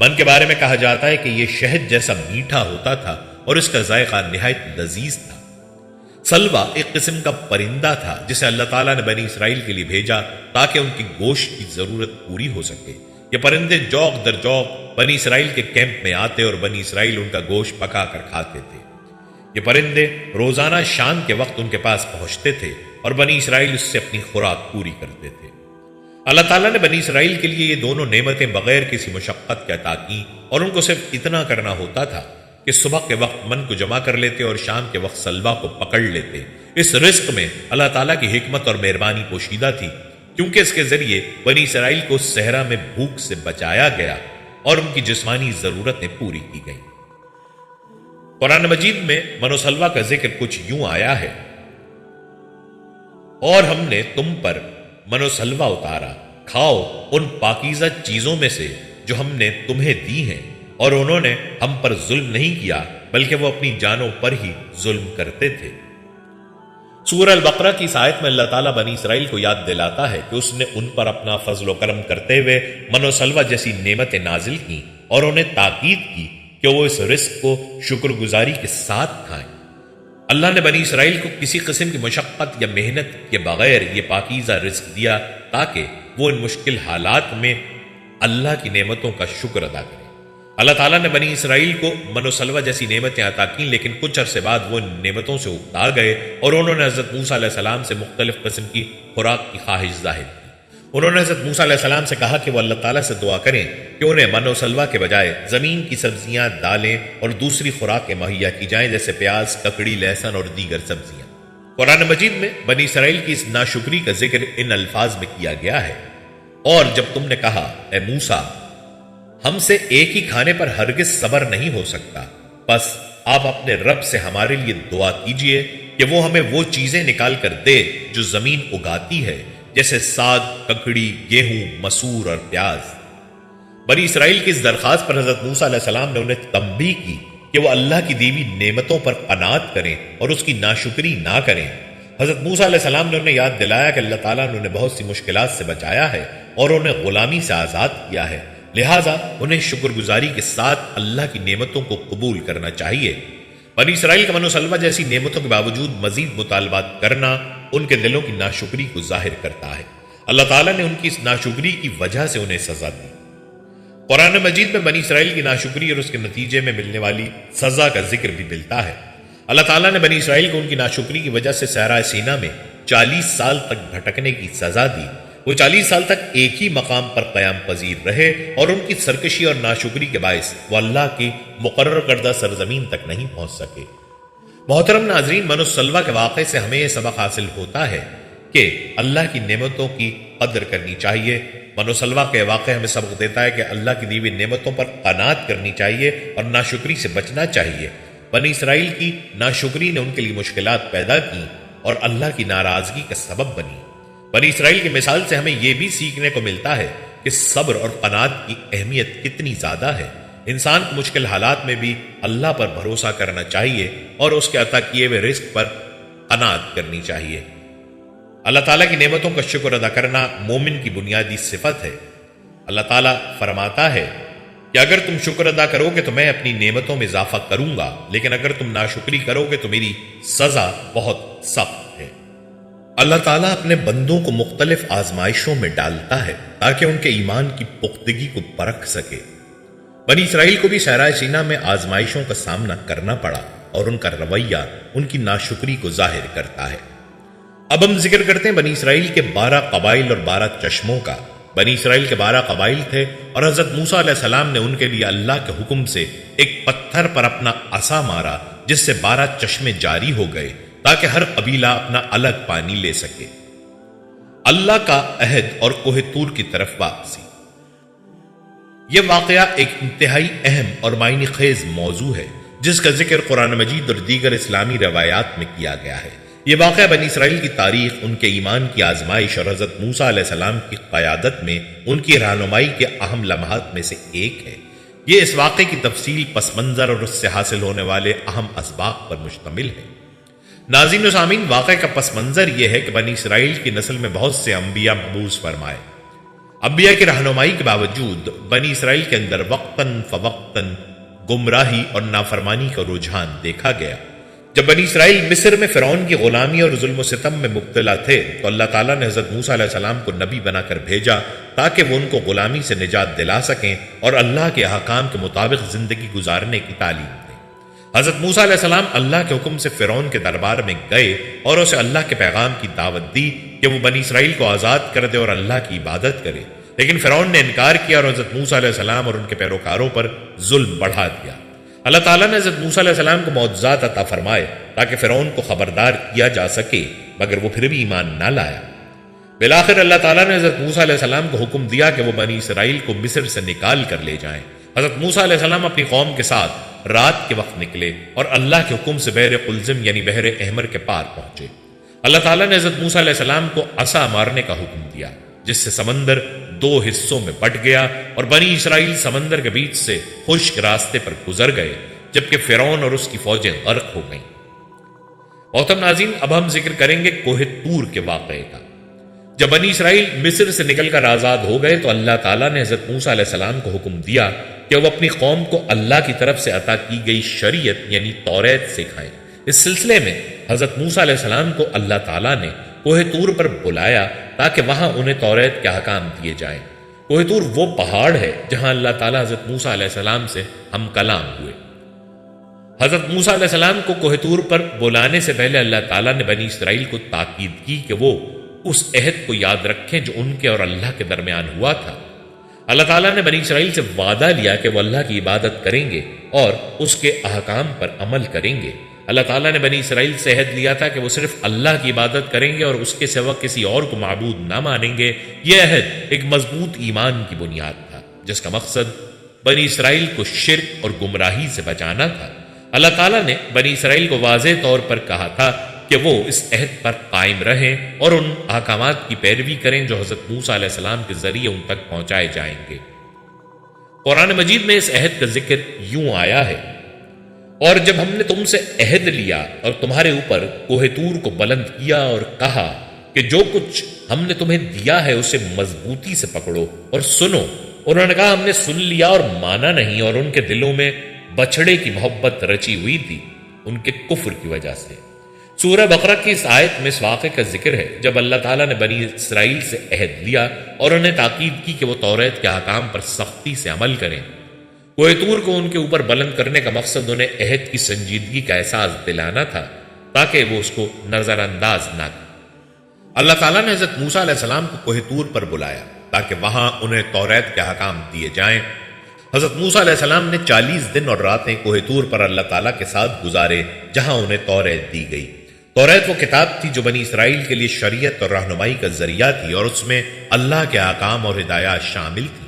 Speaker 1: من کے بارے میں کہا جاتا ہے کہ یہ شہد جیسا میٹھا ہوتا تھا اور اس کا ذائقہ نہایت لذیذ تھا۔ سلویٰ ایک قسم کا پرندہ تھا جسے اللہ تعالیٰ نے بنی اسرائیل کے لیے بھیجا تاکہ ان کی گوشت کی ضرورت پوری ہو سکے۔ یہ پرندے جوق در جوق بنی اسرائیل کے کیمپ میں آتے اور بنی اسرائیل ان کا گوشت پکا کر کھاتے تھے۔ یہ پرندے روزانہ شام کے وقت ان کے پاس پہنچتے تھے اور بنی اسرائیل اس سے اپنی خوراک پوری کرتے تھے۔ اللہ تعالیٰ نے بنی اسرائیل کے لیے یہ دونوں نعمتیں بغیر کسی مشقت کے عطا کی اور ان کو صرف اتنا کرنا ہوتا تھا کہ صبح کے وقت من کو جمع کر لیتے اور شام کے وقت سلویٰ کو پکڑ لیتے۔ اس رزق میں اللہ تعالیٰ کی حکمت اور مہربانی پوشیدہ تھی، کیونکہ اس کے ذریعے بنی اسرائیل کو صحرا میں بھوک سے بچایا گیا اور ان کی جسمانی ضرورتیں پوری کی گئیں۔ قرآن مجید میں من و سلوہ کا ذکر کچھ یوں آیا ہے: اور ہم نے تم پر من و سلوہ اتارا، کھاؤ ان پاکیزہ چیزوں میں سے جو ہم نے تمہیں دی ہیں، اور انہوں نے ہم پر ظلم نہیں کیا بلکہ وہ اپنی جانوں پر ہی ظلم کرتے تھے۔ سورہ البقرہ کی اس آیت میں اللہ تعالیٰ بنی اسرائیل کو یاد دلاتا ہے کہ اس نے ان پر اپنا فضل و کرم کرتے ہوئے من و سلوہ جیسی نعمتیں نازل کی اور انہیں تاکید کی کہ وہ اس رزق کو شکر گزاری کے ساتھ کھائیں۔ اللہ نے بنی اسرائیل کو کسی قسم کی مشقت یا محنت کے بغیر یہ پاکیزہ رزق دیا تاکہ وہ ان مشکل حالات میں اللہ کی نعمتوں کا شکر ادا کریں۔ اللہ تعالیٰ نے بنی اسرائیل کو من و سلوہ جیسی نعمتیں عطا کیں، لیکن کچھ عرصے بعد وہ ان نعمتوں سے اکتا گئے اور انہوں نے حضرت موسیٰ علیہ السلام سے مختلف قسم کی خوراک کی خواہش ظاہر کی۔ انہوں نے حضرت موسیٰ علیہ السلام سے کہا کہ وہ اللہ تعالیٰ سے دعا کریں کہ انہیں من و سلوہ کے بجائے زمین کی سبزیاں، دالیں اور دوسری خوراکیں مہیا کی جائیں، جیسے پیاز، ککڑی، لہسن اور دیگر سبزیاں۔ قرآن مجید میں بنی اسرائیل کی اس ناشکری کا ذکر ان الفاظ میں کیا گیا ہے: اور جب تم نے کہا اے موسیٰ ہم سے ایک ہی کھانے پر ہرگز صبر نہیں ہو سکتا، بس آپ اپنے رب سے ہمارے لیے دعا کیجئے کہ وہ ہمیں وہ چیزیں نکال کر دے جو زمین اگاتی ہے، جیسے ساگ، ککڑی، گیہوں، مسور اور پیاز۔ بنی اسرائیل کی اس درخواست پر حضرت موسیٰ علیہ السلام نے انہیں تنبیہ کی کہ وہ اللہ کی دی ہوئی نعمتوں پر قناعت کریں اور اس کی ناشکری نہ کریں۔ حضرت موسیٰ علیہ السلام نے انہیں یاد دلایا کہ اللہ تعالیٰ نے انہیں بہت سی مشکلات سے بچایا ہے اور انہیں غلامی سے آزاد کیا ہے، لہٰذا انہیں شکر گزاری کے ساتھ اللہ کی نعمتوں کو قبول کرنا چاہیے۔ بنی اسرائیل کا من و سلوہ جیسی نعمتوں کے باوجود مزید مطالبات کرنا ان کے دلوں کی ناشکری کو ظاہر کرتا ہے۔ اللہ تعالیٰ نے ان کی اس ناشکری کی وجہ سے انہیں سزا دی۔ قرآن مجید میں بنی اسرائیل کی ناشکری اور اس کے نتیجے میں ملنے والی سزا کا ذکر بھی ملتا ہے۔ اللہ تعالیٰ نے بنی اسرائیل کو ان کی ناشکری کی وجہ سے صحرائے سینا میں 40 سال تک بھٹکنے کی سزا دی۔ وہ 40 سال تک ایک ہی مقام پر قیام پذیر رہے اور ان کی سرکشی اور ناشکری کے باعث وہ اللہ کی مقرر کردہ سرزمین تک نہیں پہنچ سکے۔ محترم ناظرین، من و سلوہ کے واقعے سے ہمیں یہ سبق حاصل ہوتا ہے کہ اللہ کی نعمتوں کی قدر کرنی چاہیے۔ من و سلوہ کے واقعے ہمیں سبق دیتا ہے کہ اللہ کی دی ہوئی نعمتوں پر قناعت کرنی چاہیے اور ناشکری سے بچنا چاہیے۔ بنی اسرائیل کی ناشکری نے ان کے لیے مشکلات پیدا کی اور اللہ کی ناراضگی کا سبب بنی۔ بنی اسرائیل کی مثال سے ہمیں یہ بھی سیکھنے کو ملتا ہے کہ صبر اور قناعت کی اہمیت کتنی زیادہ ہے۔ انسان کو مشکل حالات میں بھی اللہ پر بھروسہ کرنا چاہیے اور اس کے عطا کیے ہوئے رزق پر قناعت کرنی چاہیے۔ اللہ تعالیٰ کی نعمتوں کا شکر ادا کرنا مومن کی بنیادی صفت ہے۔ اللہ تعالیٰ فرماتا ہے کہ اگر تم شکر ادا کرو گے تو میں اپنی نعمتوں میں اضافہ کروں گا، لیکن اگر تم ناشکری کرو گے تو میری سزا بہت سخت ہے۔ اللہ تعالیٰ اپنے بندوں کو مختلف آزمائشوں میں ڈالتا ہے تاکہ ان کے ایمان کی پختگی کو پرکھ سکے۔ بنی اسرائیل کو بھی صحرائے سینا میں آزمائشوں کا سامنا کرنا پڑا اور ان کا رویہ ان کی ناشکری کو ظاہر کرتا ہے۔ اب ہم ذکر کرتے ہیں بنی اسرائیل کے 12 قبائل اور 12 چشموں کا۔ بنی اسرائیل کے 12 قبائل تھے اور حضرت موسیٰ علیہ السلام نے ان کے لیے اللہ کے حکم سے ایک پتھر پر اپنا عصا مارا جس سے 12 چشمے جاری ہو گئے تاکہ ہر قبیلہ اپنا الگ پانی لے سکے۔ اللہ کا عہد اور کوہ طور کی طرف واپسی۔ یہ واقعہ ایک انتہائی اہم اور معنی خیز موضوع ہے جس کا ذکر قرآن مجید اور دیگر اسلامی روایات میں کیا گیا ہے۔ یہ واقعہ بنی اسرائیل کی تاریخ، ان کے ایمان کی آزمائش اور حضرت موسیٰ علیہ السلام کی قیادت میں ان کی رہنمائی کے اہم لمحات میں سے ایک ہے۔ یہ اس واقعے کی تفصیل، پس منظر اور اس سے حاصل ہونے والے اہم اسباق پر مشتمل ہے۔ ناظرین و سامعین، واقعے کا پس منظر یہ ہے کہ بنی اسرائیل کی نسل میں بہت سے انبیاء مبعوث فرمائے۔ انبیاء کی رہنمائی کے باوجود بنی اسرائیل کے اندر وقتاً فوقتاً گمراہی اور نافرمانی کا رجحان دیکھا گیا۔ جب بنی اسرائیل مصر میں فرعون کی غلامی اور ظلم و ستم میں مبتلا تھے تو اللہ تعالیٰ نے حضرت موسیٰ علیہ السلام کو نبی بنا کر بھیجا تاکہ وہ ان کو غلامی سے نجات دلا سکیں اور اللہ کے احکام کے مطابق زندگی گزارنے کی تعلیم دیں۔ حضرت موسیٰ علیہ السلام اللہ کے حکم سے فرعون کے دربار میں گئے اور اسے اللہ کے پیغام کی دعوت دی کہ وہ بنی اسرائیل کو آزاد کر دے اور اللہ کی عبادت کرے، لیکن فرعون نے انکار کیا اور حضرت موسیٰ علیہ السلام اور ان کے پیروکاروں پر ظلم بڑھا دیا۔ اللہ تعالیٰ نے حضرت موسیٰ علیہ السلام کو معجزات عطا فرمائے تاکہ فرعون کو خبردار کیا جا سکے، مگر وہ پھر بھی ایمان نہ لایا۔ بالآخر اللہ تعالیٰ نے حضرت موسیٰ علیہ السلام کو حکم دیا کہ وہ بنی اسرائیل کو مصر سے نکال کر لے جائیں۔ حضرت موسیٰ علیہ السلام اپنی قوم کے ساتھ رات کے وقت نکلے اور اللہ کے حکم سے بحر قلزم یعنی بحر احمر کے پار پہنچے۔ اللہ تعالیٰ نے حضرت موسیٰ علیہ السلام کو عصا مارنے کا حکم دیا، جس سے سمندر 2 حصوں میں بٹ گیا اور بنی اسرائیل سمندر کے بیچ سے خشک راستے پر گزر گئے، جبکہ فرعون اور اس کی فوجیں غرق ہو گئیں۔ محترم ناظرین، اب ہم ذکر کریں گے کوہ طور کے واقعے کا۔ جب بنی اسرائیل مصر سے نکل کر آزاد ہو گئے تو اللہ تعالیٰ نے حضرت موسیٰ علیہ السلام کو حکم دیا کہ وہ اپنی قوم کو اللہ کی طرف سے عطا کی گئی شریعت یعنی توریت سکھائیں۔ اس سلسلے میں حضرت موسیٰ علیہ السلام کو اللہ تعالیٰ نے کوہ طور پر بلایا تاکہ وہاں انہیں توریت کے احکام دیے جائیں۔ کوہ طور وہ پہاڑ ہے جہاں اللہ تعالیٰ حضرت موسیٰ علیہ السلام سے ہم کلام ہوئے۔ حضرت موسیٰ علیہ السلام کو کوہ طور پر بلانے سے پہلے اللہ تعالیٰ نے بنی اسرائیل کو تاکید کی کہ وہ اس عہد کو یاد رکھیں جو ان کے اور اللہ کے درمیان ہوا تھا۔ اللہ تعالیٰ نے بنی اسرائیل سے وعدہ لیا کہ وہ اللہ کی عبادت کریں گے اور اس کے احکام پر عمل کریں گے۔ اللہ تعالیٰ نے بنی اسرائیل سے عہد لیا تھا کہ وہ صرف اللہ کی عبادت کریں گے اور اس کے سوا کسی اور کو معبود نہ مانیں گے۔ یہ عہد ایک مضبوط ایمان کی بنیاد تھا جس کا مقصد بنی اسرائیل کو شرک اور گمراہی سے بچانا تھا۔ اللہ تعالیٰ نے بنی اسرائیل کو واضح طور پر کہا تھا کہ وہ اس عہد پر قائم رہیں اور ان احکامات کی پیروی کریں جو حضرت موسیٰ علیہ السلام کے ذریعے ان تک پہنچائے جائیں گے۔ قرآن مجید میں اس عہد کا ذکر یوں آیا ہے، اور جب ہم نے تم سے عہد لیا اور تمہارے اوپر کوہ طور کو بلند کیا اور کہا کہ جو کچھ ہم نے تمہیں دیا ہے اسے مضبوطی سے پکڑو اور سنو، انہوں نے کہا ہم نے سن لیا اور مانا نہیں، اور ان کے دلوں میں بچھڑے کی محبت رچی ہوئی تھی ان کے کفر کی وجہ سے۔ سورہ بقرہ کی اس آیت میں اس واقعے کا ذکر ہے جب اللہ تعالیٰ نے بنی اسرائیل سے عہد لیا اور انہیں تاکید کی کہ وہ توریت کے احکام پر سختی سے عمل کریں۔ کوہ طور کو ان کے اوپر بلند کرنے کا مقصد انہیں عہد کی سنجیدگی کا احساس دلانا تھا تاکہ وہ اس کو نظر انداز نہ کریں۔ اللہ تعالیٰ نے حضرت موسیٰ علیہ السلام کو کوہ طور پر بلایا تاکہ وہاں انہیں توریت کے احکام دیے جائیں۔ حضرت موسیٰ علیہ السلام نے 40 دن اور راتیں کوہ طور پر اللہ تعالیٰ کے ساتھ گزارے جہاں انہیں توریت دی گئی۔ توریت وہ کتاب تھی جو بنی اسرائیل کے لیے شریعت اور رہنمائی کا ذریعہ تھی اور اس میں اللہ کے احکام اور ہدایات شامل تھی۔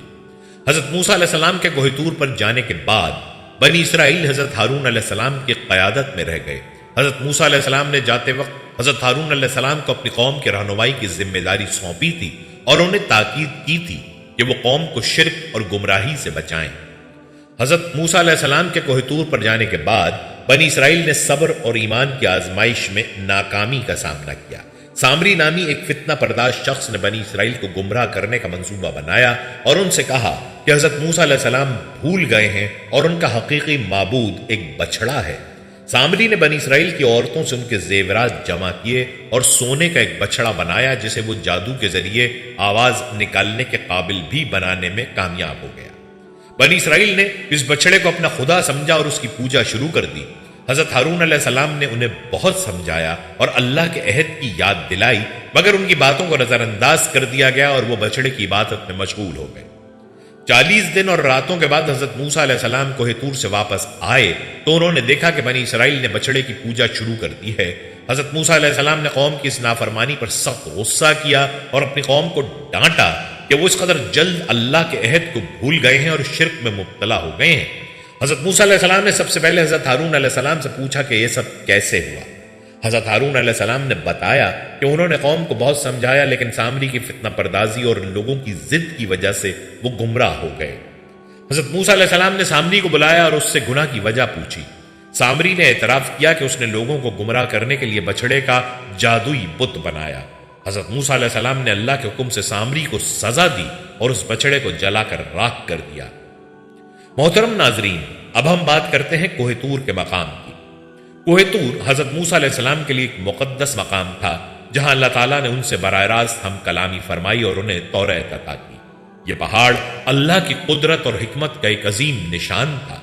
Speaker 1: حضرت موسیٰ علیہ السلام کے کوہ طور پر جانے کے بعد بنی اسرائیل حضرت ہارون علیہ السلام کی قیادت میں رہ گئے۔ حضرت موسیٰ علیہ السلام نے جاتے وقت حضرت ہارون علیہ السلام کو اپنی قوم کی رہنمائی کی ذمہ داری سونپی تھی اور انہیں تاکید کی تھی کہ وہ قوم کو شرک اور گمراہی سے بچائیں۔ حضرت موسیٰ علیہ السلام کے کوہ طور پر جانے کے بعد بنی اسرائیل نے صبر اور ایمان کی آزمائش میں ناکامی کا سامنا کیا۔ سامری نامی ایک فتنہ پرداز شخص نے بنی اسرائیل کو گمراہ کرنے کا منصوبہ بنایا اور ان سے کہا کہ حضرت موسیٰ علیہ السلام بھول گئے ہیں اور ان کا حقیقی معبود ایک بچڑا ہے۔ سامری نے بنی اسرائیل کی عورتوں سے ان کے زیورات جمع کیے اور سونے کا ایک بچڑا بنایا جسے وہ جادو کے ذریعے آواز نکالنے کے قابل بھی بنانے میں کامیاب ہو گیا۔ بنی اسرائیل نے اس بچڑے کو اپنا خدا سمجھا اور اس کی پوجا شروع کر دی۔ حضرت ہارون علیہ السلام نے انہیں بہت سمجھایا اور اللہ کے عہد کی یاد دلائی، مگر ان کی باتوں کو نظر انداز کر دیا گیا اور وہ بچڑے کی عبادت میں مشغول ہو گئے۔ 40 دن اور راتوں کے بعد حضرت موسیٰ علیہ السلام کوہ طور سے واپس آئے تو انہوں نے دیکھا کہ بنی اسرائیل نے بچڑے کی پوجا شروع کر دی ہے۔ حضرت موسیٰ علیہ السلام نے قوم کی اس نافرمانی پر سخت غصہ کیا اور اپنی قوم کو ڈانٹا کہ وہ اس قدر جلد اللہ کے عہد کو بھول گئے ہیں اور شرک میں مبتلا ہو گئے ہیں۔ حضرت موسیٰ علیہ السلام نے سب سے پہلے حضرت ہارون علیہ السلام سے پوچھا کہ یہ سب کیسے ہوا۔ حضرت ہارون علیہ السلام نے بتایا کہ انہوں نے قوم کو بہت سمجھایا لیکن سامری کی فتنہ پردازی اور لوگوں کی ضد کی وجہ سے وہ گمراہ ہو گئے۔ حضرت موسیٰ علیہ السلام نے سامری کو بلایا اور اس سے گناہ کی وجہ پوچھی۔ سامری نے اعتراف کیا کہ اس نے لوگوں کو گمراہ کرنے کے لیے بچڑے کا جادوئی بت بنایا۔ حضرت موسیٰ علیہ السلام نے اللہ کے حکم سے سامری کو سزا دی اور اس بچڑے کو جلا کر راکھ کر دیا۔ محترم ناظرین، اب ہم بات کرتے ہیں کوہ طور کے مقام کی۔ کوہ طور حضرت موسیٰ علیہ السلام کے لیے ایک مقدس مقام تھا جہاں اللہ تعالیٰ نے ان سے براہ راست ہم کلامی فرمائی اور انہیں توریت عطا کی۔ یہ پہاڑ اللہ کی قدرت اور حکمت کا ایک عظیم نشان تھا۔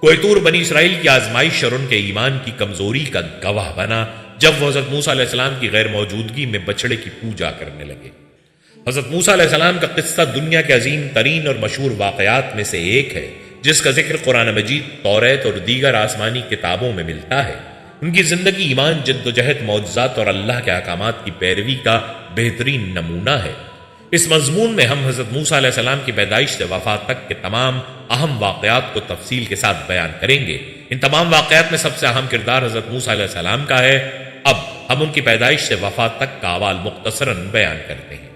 Speaker 1: کوہ طور بنی اسرائیل کی آزمائش اور ان کے ایمان کی کمزوری کا گواہ بنا جب وہ حضرت موسیٰ علیہ السلام کی غیر موجودگی میں بچڑے کی پوجا کرنے لگے۔ حضرت موسیٰ علیہ السلام کا قصہ دنیا کے عظیم ترین اور مشہور واقعات میں سے ایک ہے جس کا ذکر قرآن مجید، توریت اور دیگر آسمانی کتابوں میں ملتا ہے۔ ان کی زندگی ایمان، جد و جہد، معجزات اور اللہ کے احکامات کی پیروی کا بہترین نمونہ ہے۔ اس مضمون میں ہم حضرت موسیٰ علیہ السلام کی پیدائش سے وفات تک کے تمام اہم واقعات کو تفصیل کے ساتھ بیان کریں گے۔ ان تمام واقعات میں سب سے اہم کردار حضرت موسیٰ علیہ السلام کا ہے۔ اب ہم ان کی پیدائش سے وفات تک کا احوال مختصراً بیان کرتے ہیں۔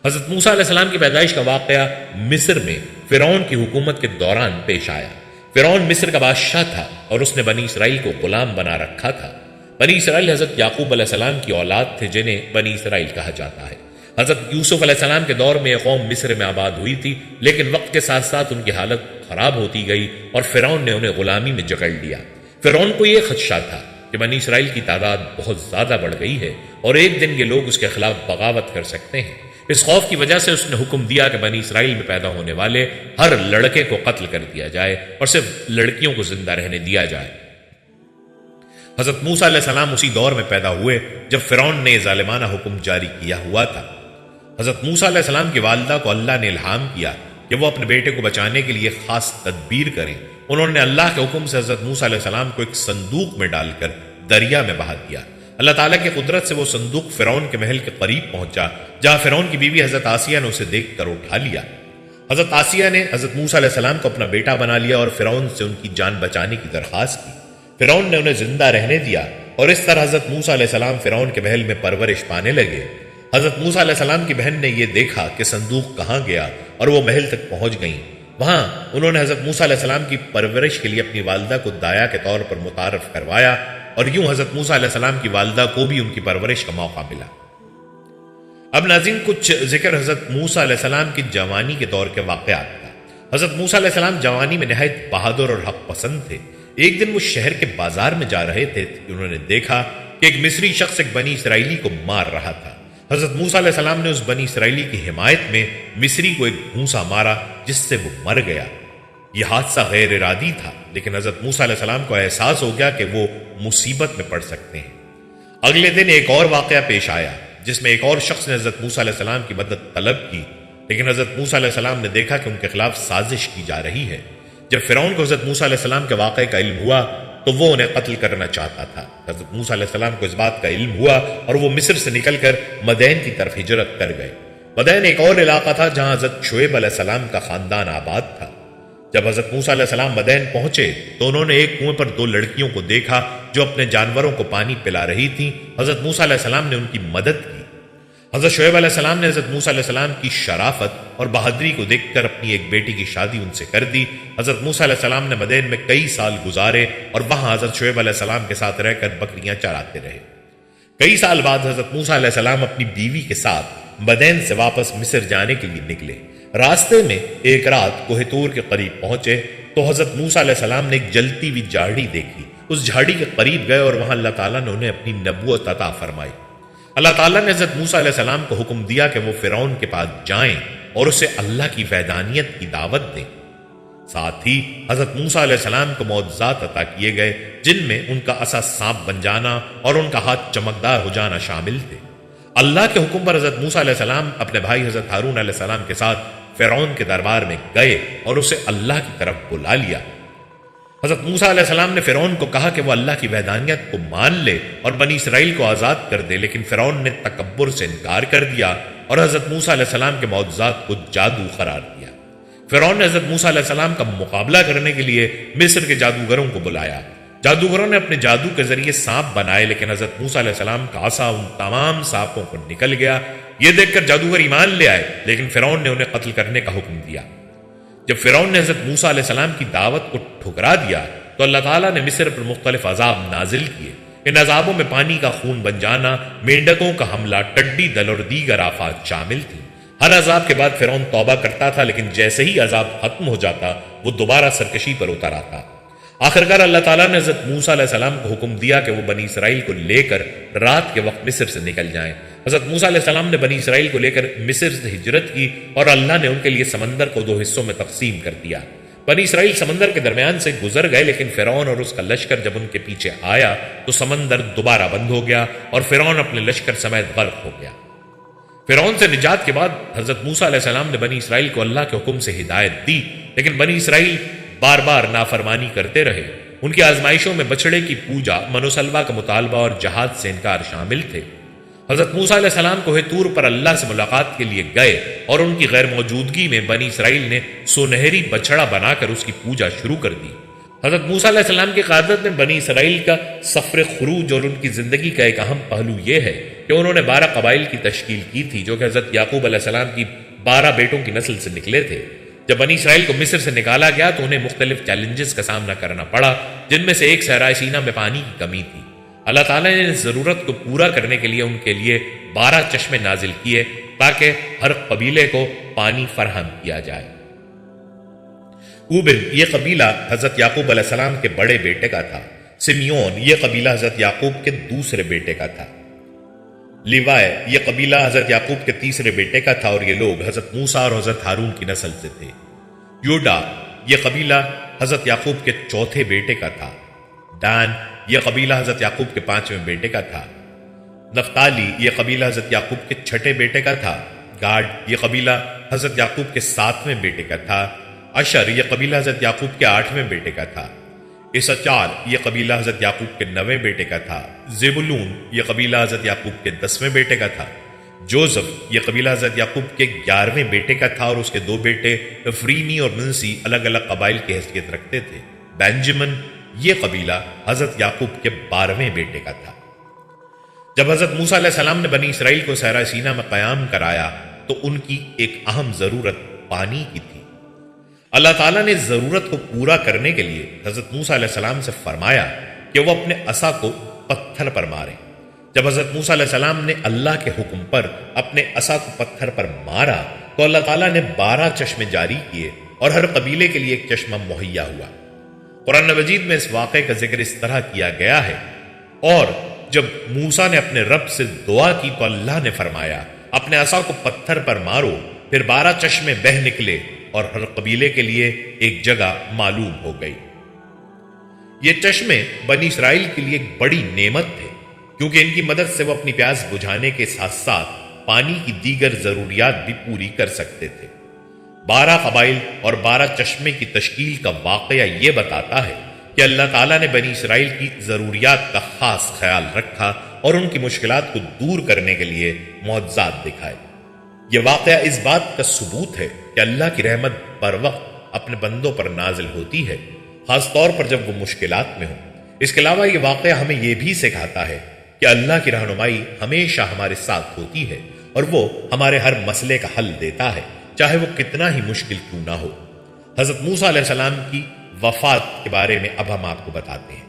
Speaker 1: حضرت موسیٰ علیہ السلام کی پیدائش کا واقعہ مصر میں فرعون کی حکومت کے دوران پیش آیا۔ فرعون مصر کا بادشاہ تھا اور اس نے بنی اسرائیل کو غلام بنا رکھا تھا۔ بنی اسرائیل حضرت یعقوب علیہ السلام کی اولاد تھے، جنہیں بنی اسرائیل کہا جاتا ہے۔ حضرت یوسف علیہ السلام کے دور میں یہ قوم مصر میں آباد ہوئی تھی، لیکن وقت کے ساتھ ساتھ ان کی حالت خراب ہوتی گئی اور فرعون نے انہیں غلامی میں جکڑ لیا۔ فرعون کو یہ خدشہ تھا کہ بنی اسرائیل کی تعداد بہت زیادہ بڑھ گئی ہے اور ایک دن یہ لوگ اس کے خلاف بغاوت کر سکتے ہیں۔ اس خوف کی وجہ سے اس نے حکم دیا کہ بنی اسرائیل میں پیدا ہونے والے ہر لڑکے کو قتل کر دیا جائے اور صرف لڑکیوں کو زندہ رہنے دیا جائے۔ حضرت موسیٰ علیہ السلام اسی دور میں پیدا ہوئے جب فرعون نے ظالمانہ حکم جاری کیا ہوا تھا۔ حضرت موسیٰ علیہ السلام کی والدہ کو اللہ نے الہام کیا کہ وہ اپنے بیٹے کو بچانے کے لیے خاص تدبیر کریں۔ انہوں نے اللہ کے حکم سے حضرت موسیٰ علیہ السلام کو ایک صندوق میں ڈال کر دریا میں بہا دیا۔ اللہ تعالیٰ کی قدرت سے وہ صندوق فرعون کے محل کے قریب پہنچا، جہاں فرعون کی بیوی حضرت آسیہ نے اسے دیکھ کر اٹھا لیا۔ حضرت آسیہ نے حضرت موسیٰ علیہ السلام کو اپنا بیٹا بنا لیا اور فرعون سے ان کی جان بچانے کی درخواست کی۔ فرعون نے انہیں زندہ رہنے دیا اور اس طرح حضرت موسیٰ علیہ السلام فرعون کے محل میں پرورش پانے لگے۔ حضرت موسیٰ علیہ السلام کی بہن نے یہ دیکھا کہ صندوق کہاں گیا اور وہ محل تک پہنچ گئیں۔ وہاں انہوں نے حضرت موسیٰ علیہ السلام کی پرورش کے لیے اپنی والدہ کو دایا کے طور پر متعارف کروایا اور یوں حضرت موسیٰ علیہ السلام کی والدہ کو بھی ان کی پرورش کا موقع ملا۔ اب ناظرین، کچھ ذکر حضرت موسیٰ علیہ السلام کی جوانی کے دور کے واقعات کا۔ حضرت موسیٰ علیہ السلام جوانی میں نہایت بہادر اور حق پسند تھے۔ ایک دن وہ شہر کے بازار میں جا رہے تھے کہ انہوں نے دیکھا کہ ایک مصری شخص ایک بنی اسرائیلی کو مار رہا تھا۔ حضرت موسیٰ علیہ السلام نے اس بنی اسرائیلی کی حمایت میں مصری کو ایک گھونسا مارا جس سے وہ مر گیا۔ یہ حادثہ غیر ارادی تھا، لیکن حضرت موسیٰ علیہ السلام کو احساس ہو گیا کہ وہ مصیبت میں پڑ سکتے ہیں۔ اگلے دن ایک اور واقعہ پیش آیا جس میں ایک اور شخص نے حضرت موسیٰ علیہ السلام کی مدد طلب کی، لیکن حضرت موسیٰ علیہ السلام نے دیکھا کہ ان کے خلاف سازش کی جا رہی ہے۔ جب فرعون کو حضرت موسیٰ علیہ السلام کے واقعے کا علم ہوا تو وہ انہیں قتل کرنا چاہتا تھا۔ حضرت موسیٰ علیہ السلام کو اس بات کا علم ہوا اور وہ مصر سے نکل کر مدین کی طرف ہجرت کر گئے۔ مدین ایک اور علاقہ تھا جہاں حضرت شعیب علیہ السلام کا خاندان آباد تھا۔ جب حضرت موسیٰ علیہ السلام مدین پہنچے تو انہوں نے ایک کنویں پر دو لڑکیوں کو دیکھا جو اپنے جانوروں کو پانی پلا رہی تھیں۔ حضرت موسیٰ علیہ السلام نے ان کی مدد کی۔ حضرت شعیب علیہ السلام نے حضرت موسیٰ علیہ السلام کی شرافت اور بہادری کو دیکھ کر اپنی ایک بیٹی کی شادی ان سے کر دی۔ حضرت موسیٰ علیہ السلام نے مدین میں کئی سال گزارے اور وہاں حضرت شعیب علیہ السلام کے ساتھ رہ کر بکریاں چراتے رہے۔ کئی سال بعد حضرت موسیٰ علیہ السلام اپنی بیوی کے ساتھ مدین سے واپس مصر جانے کے لیے نکلے۔ راستے میں ایک رات کوہ طور کے قریب پہنچے تو حضرت موسیٰ علیہ السلام نے ایک جلتی ہوئی جھاڑی دیکھی۔ اس جھاڑی کے قریب گئے اور وہاں اللہ تعالیٰ نے انہیں اپنی نبوت عطا فرمائی۔ اللہ تعالیٰ نے حضرت موسیٰ علیہ السلام کو حکم دیا کہ وہ فرعون کے پاس جائیں اور اسے اللہ کی وحدانیت کی دعوت دیں۔ ساتھ ہی حضرت موسیٰ علیہ السلام کو معجزات عطا کیے گئے جن میں ان کا عصا سانپ بن جانا اور ان کا ہاتھ چمکدار ہو جانا شامل تھے۔ اللہ کے حکم پر حضرت موسیٰ علیہ السلام اپنے بھائی حضرت ہارون علیہ السلام کے ساتھ فرعون کے دربار میں گئے اور اسے اللہ کی طرف بلا لیا۔ حضرت موسیٰ علیہ السلام نے فرعون کو کہا کہ وہ اللہ کی وحدانیت کو مان لے اور بنی اسرائیل کو آزاد کر دے، لیکن فرعون نے تکبر سے انکار کر دیا اور حضرت موسیٰ علیہ السلام کے معجزات کو جادو قرار دیا۔ فرعون نے حضرت موسیٰ علیہ السلام کا مقابلہ کرنے کے لیے مصر کے جادوگروں کو بلایا۔ جادوگروں نے اپنے جادو کے ذریعے سانپ بنائے، لیکن حضرت موسیٰ علیہ السلام کا عصا ان تمام سانپوں کو نکل گیا۔ یہ دیکھ کر جادوگر ایمان لے آئے، لیکن فرعون نے انہیں قتل کرنے کا حکم دیا۔ جب فرعون نے حضرت موسیٰ علیہ السلام کی دعوت کو ٹھکرا دیا تو اللہ تعالیٰ نے مصر پر مختلف عذاب نازل کیے۔ ان عذابوں میں پانی کا خون بن جانا، مینڈکوں کا حملہ، ٹڈی دل اور دیگر آفات شامل تھیں۔ ہر عذاب کے بعد فرعون توبہ کرتا تھا، لیکن جیسے ہی عذاب ختم ہو جاتا وہ دوبارہ سرکشی پر اتر آتا۔ آخرکار اللہ تعالیٰ نے حضرت موسیٰ علیہ السلام کو حکم دیا کہ وہ بنی اسرائیل کو لے کر رات کے وقت مصر سے نکل جائیں۔ حضرت موسیٰ علیہ السلام نے بنی اسرائیل کو لے کر مصر سے ہجرت کی اور اللہ نے ان کے لیے سمندر کو دو حصوں میں تقسیم کر دیا۔ بنی اسرائیل سمندر کے درمیان سے گزر گئے، لیکن فرعون اور اس کا لشکر جب ان کے پیچھے آیا تو سمندر دوبارہ بند ہو گیا اور فرعون اپنے لشکر سمیت غرق ہو گیا۔ فرعون سے نجات کے بعد حضرت موسیٰ علیہ السلام نے بنی اسرائیل کو اللہ کے حکم سے ہدایت دی، لیکن بنی اسرائیل بار بار نافرمانی کرتے رہے۔ ان کی آزمائشوں میں بچڑے کی پوجا، من و سلوہ کا مطالبہ اور جہاد سے انکار شامل تھے۔ حضرت موسیٰ علیہ السلام کوہ طور پر اللہ سے ملاقات کے لیے گئے اور ان کی غیر موجودگی میں بنی اسرائیل نے سنہری بچڑا بنا کر اس کی پوجا شروع کر دی۔ حضرت موسیٰ علیہ السلام کی قیادت میں بنی اسرائیل کا سفر خروج اور ان کی زندگی کا ایک اہم پہلو یہ ہے کہ انہوں نے 12 قبائل کی تشکیل کی تھی جو کہ حضرت یعقوب علیہ السلام کی 12 بیٹوں کی نسل سے نکلے تھے۔ جب بنی اسرائیل کو مصر سے نکالا گیا تو انہیں مختلف چیلنجز کا سامنا کرنا پڑا، جن میں سے ایک صحرائے سینا میں پانی کی کمی تھی۔ اللہ تعالیٰ نے اس ضرورت کو پورا کرنے کے لیے ان کے لیے 12 چشمے نازل کیے تاکہ ہر قبیلے کو پانی فراہم کیا جائے۔ اوبن یہ قبیلہ حضرت یعقوب علیہ السلام کے بڑے بیٹے کا تھا۔ سمیون یہ قبیلہ حضرت یعقوب کے دوسرے بیٹے کا تھا۔ لیوائے یہ قبیلہ حضرت یعقوب کے تیسرے بیٹے کا تھا اور یہ لوگ حضرت موسیٰ اور حضرت ہارون کی نسل سے تھے۔ یوڈا یہ قبیلہ حضرت یعقوب کے چوتھے بیٹے کا تھا۔ دان یہ قبیلہ حضرت یعقوب کے 5ویں بیٹے کا تھا۔ نفتالی یہ قبیلہ حضرت یعقوب کے 6 بیٹے کا تھا۔ گاڈ یہ قبیلہ حضرت یعقوب کے 7ویں بیٹے کا تھا۔ اشر یہ قبیلہ حضرت یعقوب کے 8ویں بیٹے کا تھا۔ اسچار یہ قبیلہ حضرت یعقوب کے 9ویں بیٹے کا تھا۔ زیبولون یہ قبیلہ حضرت یعقوب کے 10ویں بیٹے کا تھا۔ جوزف یہ قبیلہ حضرت یعقوب کے 11ویں بیٹے کا تھا اور اس کے 2 بیٹے افرینی اور منسی الگ الگ قبائل کی حیثیت رکھتے تھے۔ بینجمن یہ قبیلہ حضرت یعقوب کے 12ویں بیٹے کا تھا۔ جب حضرت موسیٰ علیہ السلام نے بنی اسرائیل کو صحرائے سینا میں قیام کرایا تو ان کی ایک اہم ضرورت پانی کی تھی۔ اللہ تعالیٰ نے اس ضرورت کو پورا کرنے کے لیے حضرت موسیٰ علیہ السلام سے فرمایا کہ وہ اپنے عصا کو پتھر پر ماریں۔ جب حضرت موسیٰ علیہ السلام نے اللہ کے حکم پر اپنے عصا کو پتھر پر مارا تو اللہ تعالیٰ نے 12 چشمے جاری کیے اور ہر قبیلے کے لیے ایک چشمہ مہیا ہوا۔ قرآن مجید میں اس واقعے کا ذکر اس طرح کیا گیا ہے، اور جب موسیٰ نے اپنے رب سے دعا کی تو اللہ نے فرمایا اپنے عصا کو پتھر پر مارو، پھر 12 چشمے بہہ نکلے اور ہر قبیلے کے لیے ایک جگہ معلوم ہو گئی۔ یہ چشمے بنی اسرائیل کے لیے ایک بڑی نعمت تھے کیونکہ ان کی مدد سے وہ اپنی پیاس بجھانے کے ساتھ ساتھ پانی کی دیگر ضروریات بھی پوری کر سکتے تھے۔ 12 قبائل اور 12 چشمے کی تشکیل کا واقعہ یہ بتاتا ہے کہ اللہ تعالیٰ نے بنی اسرائیل کی ضروریات کا خاص خیال رکھا اور ان کی مشکلات کو دور کرنے کے لیے معجزات دکھائے۔ یہ واقعہ اس بات کا ثبوت ہے کہ اللہ کی رحمت بر وقت اپنے بندوں پر نازل ہوتی ہے، خاص طور پر جب وہ مشکلات میں ہوں۔ اس کے علاوہ یہ واقعہ ہمیں یہ بھی سکھاتا ہے کہ اللہ کی رہنمائی ہمیشہ ہمارے ساتھ ہوتی ہے اور وہ ہمارے ہر مسئلے کا حل دیتا ہے، چاہے وہ کتنا ہی مشکل کیوں نہ ہو۔ حضرت موسیٰ علیہ السلام کی وفات کے بارے میں اب ہم آپ کو بتاتے ہیں۔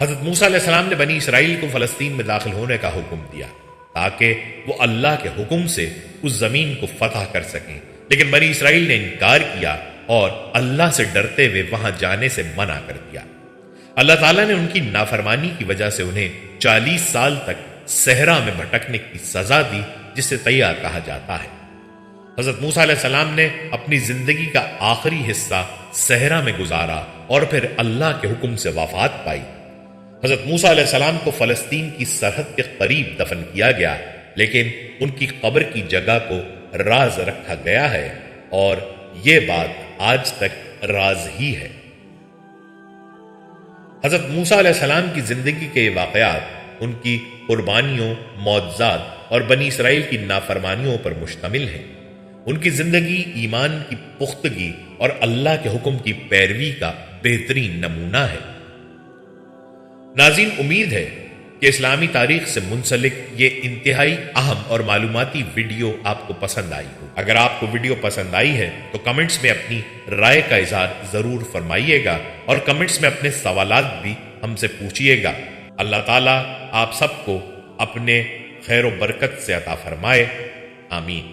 Speaker 1: حضرت موسیٰ علیہ السلام نے بنی اسرائیل کو فلسطین میں داخل ہونے کا حکم دیا تاکہ وہ اللہ کے حکم سے اس زمین کو فتح کر سکیں، لیکن بنی اسرائیل نے انکار کیا اور اللہ سے ڈرتے ہوئے وہاں جانے سے منع کر دیا۔ اللہ تعالیٰ نے ان کی نافرمانی کی وجہ سے انہیں 40 سال تک صحرا میں بھٹکنے کی سزا دی، جسے طیّہ کہا جاتا ہے۔ حضرت موسیٰ علیہ السلام نے اپنی زندگی کا آخری حصہ صحرا میں گزارا اور پھر اللہ کے حکم سے وفات پائی۔ حضرت موسیٰ علیہ السلام کو فلسطین کی سرحد کے قریب دفن کیا گیا، لیکن ان کی قبر کی جگہ کو راز رکھا گیا ہے اور یہ بات آج تک راز ہی ہے۔ حضرت موسیٰ علیہ السلام کی زندگی کے یہ واقعات ان کی قربانیوں، معجزات اور بنی اسرائیل کی نافرمانیوں پر مشتمل ہیں۔ ان کی زندگی ایمان کی پختگی اور اللہ کے حکم کی پیروی کا بہترین نمونہ ہے۔ ناظرین، امید ہے کہ اسلامی تاریخ سے منسلک یہ انتہائی اہم اور معلوماتی ویڈیو آپ کو پسند آئی ہو۔ اگر آپ کو ویڈیو پسند آئی ہے تو کمنٹس میں اپنی رائے کا اظہار ضرور فرمائیے گا اور کمنٹس میں اپنے سوالات بھی ہم سے پوچھیے گا۔ اللہ تعالیٰ آپ سب کو اپنے خیر و برکت سے عطا فرمائے، آمین۔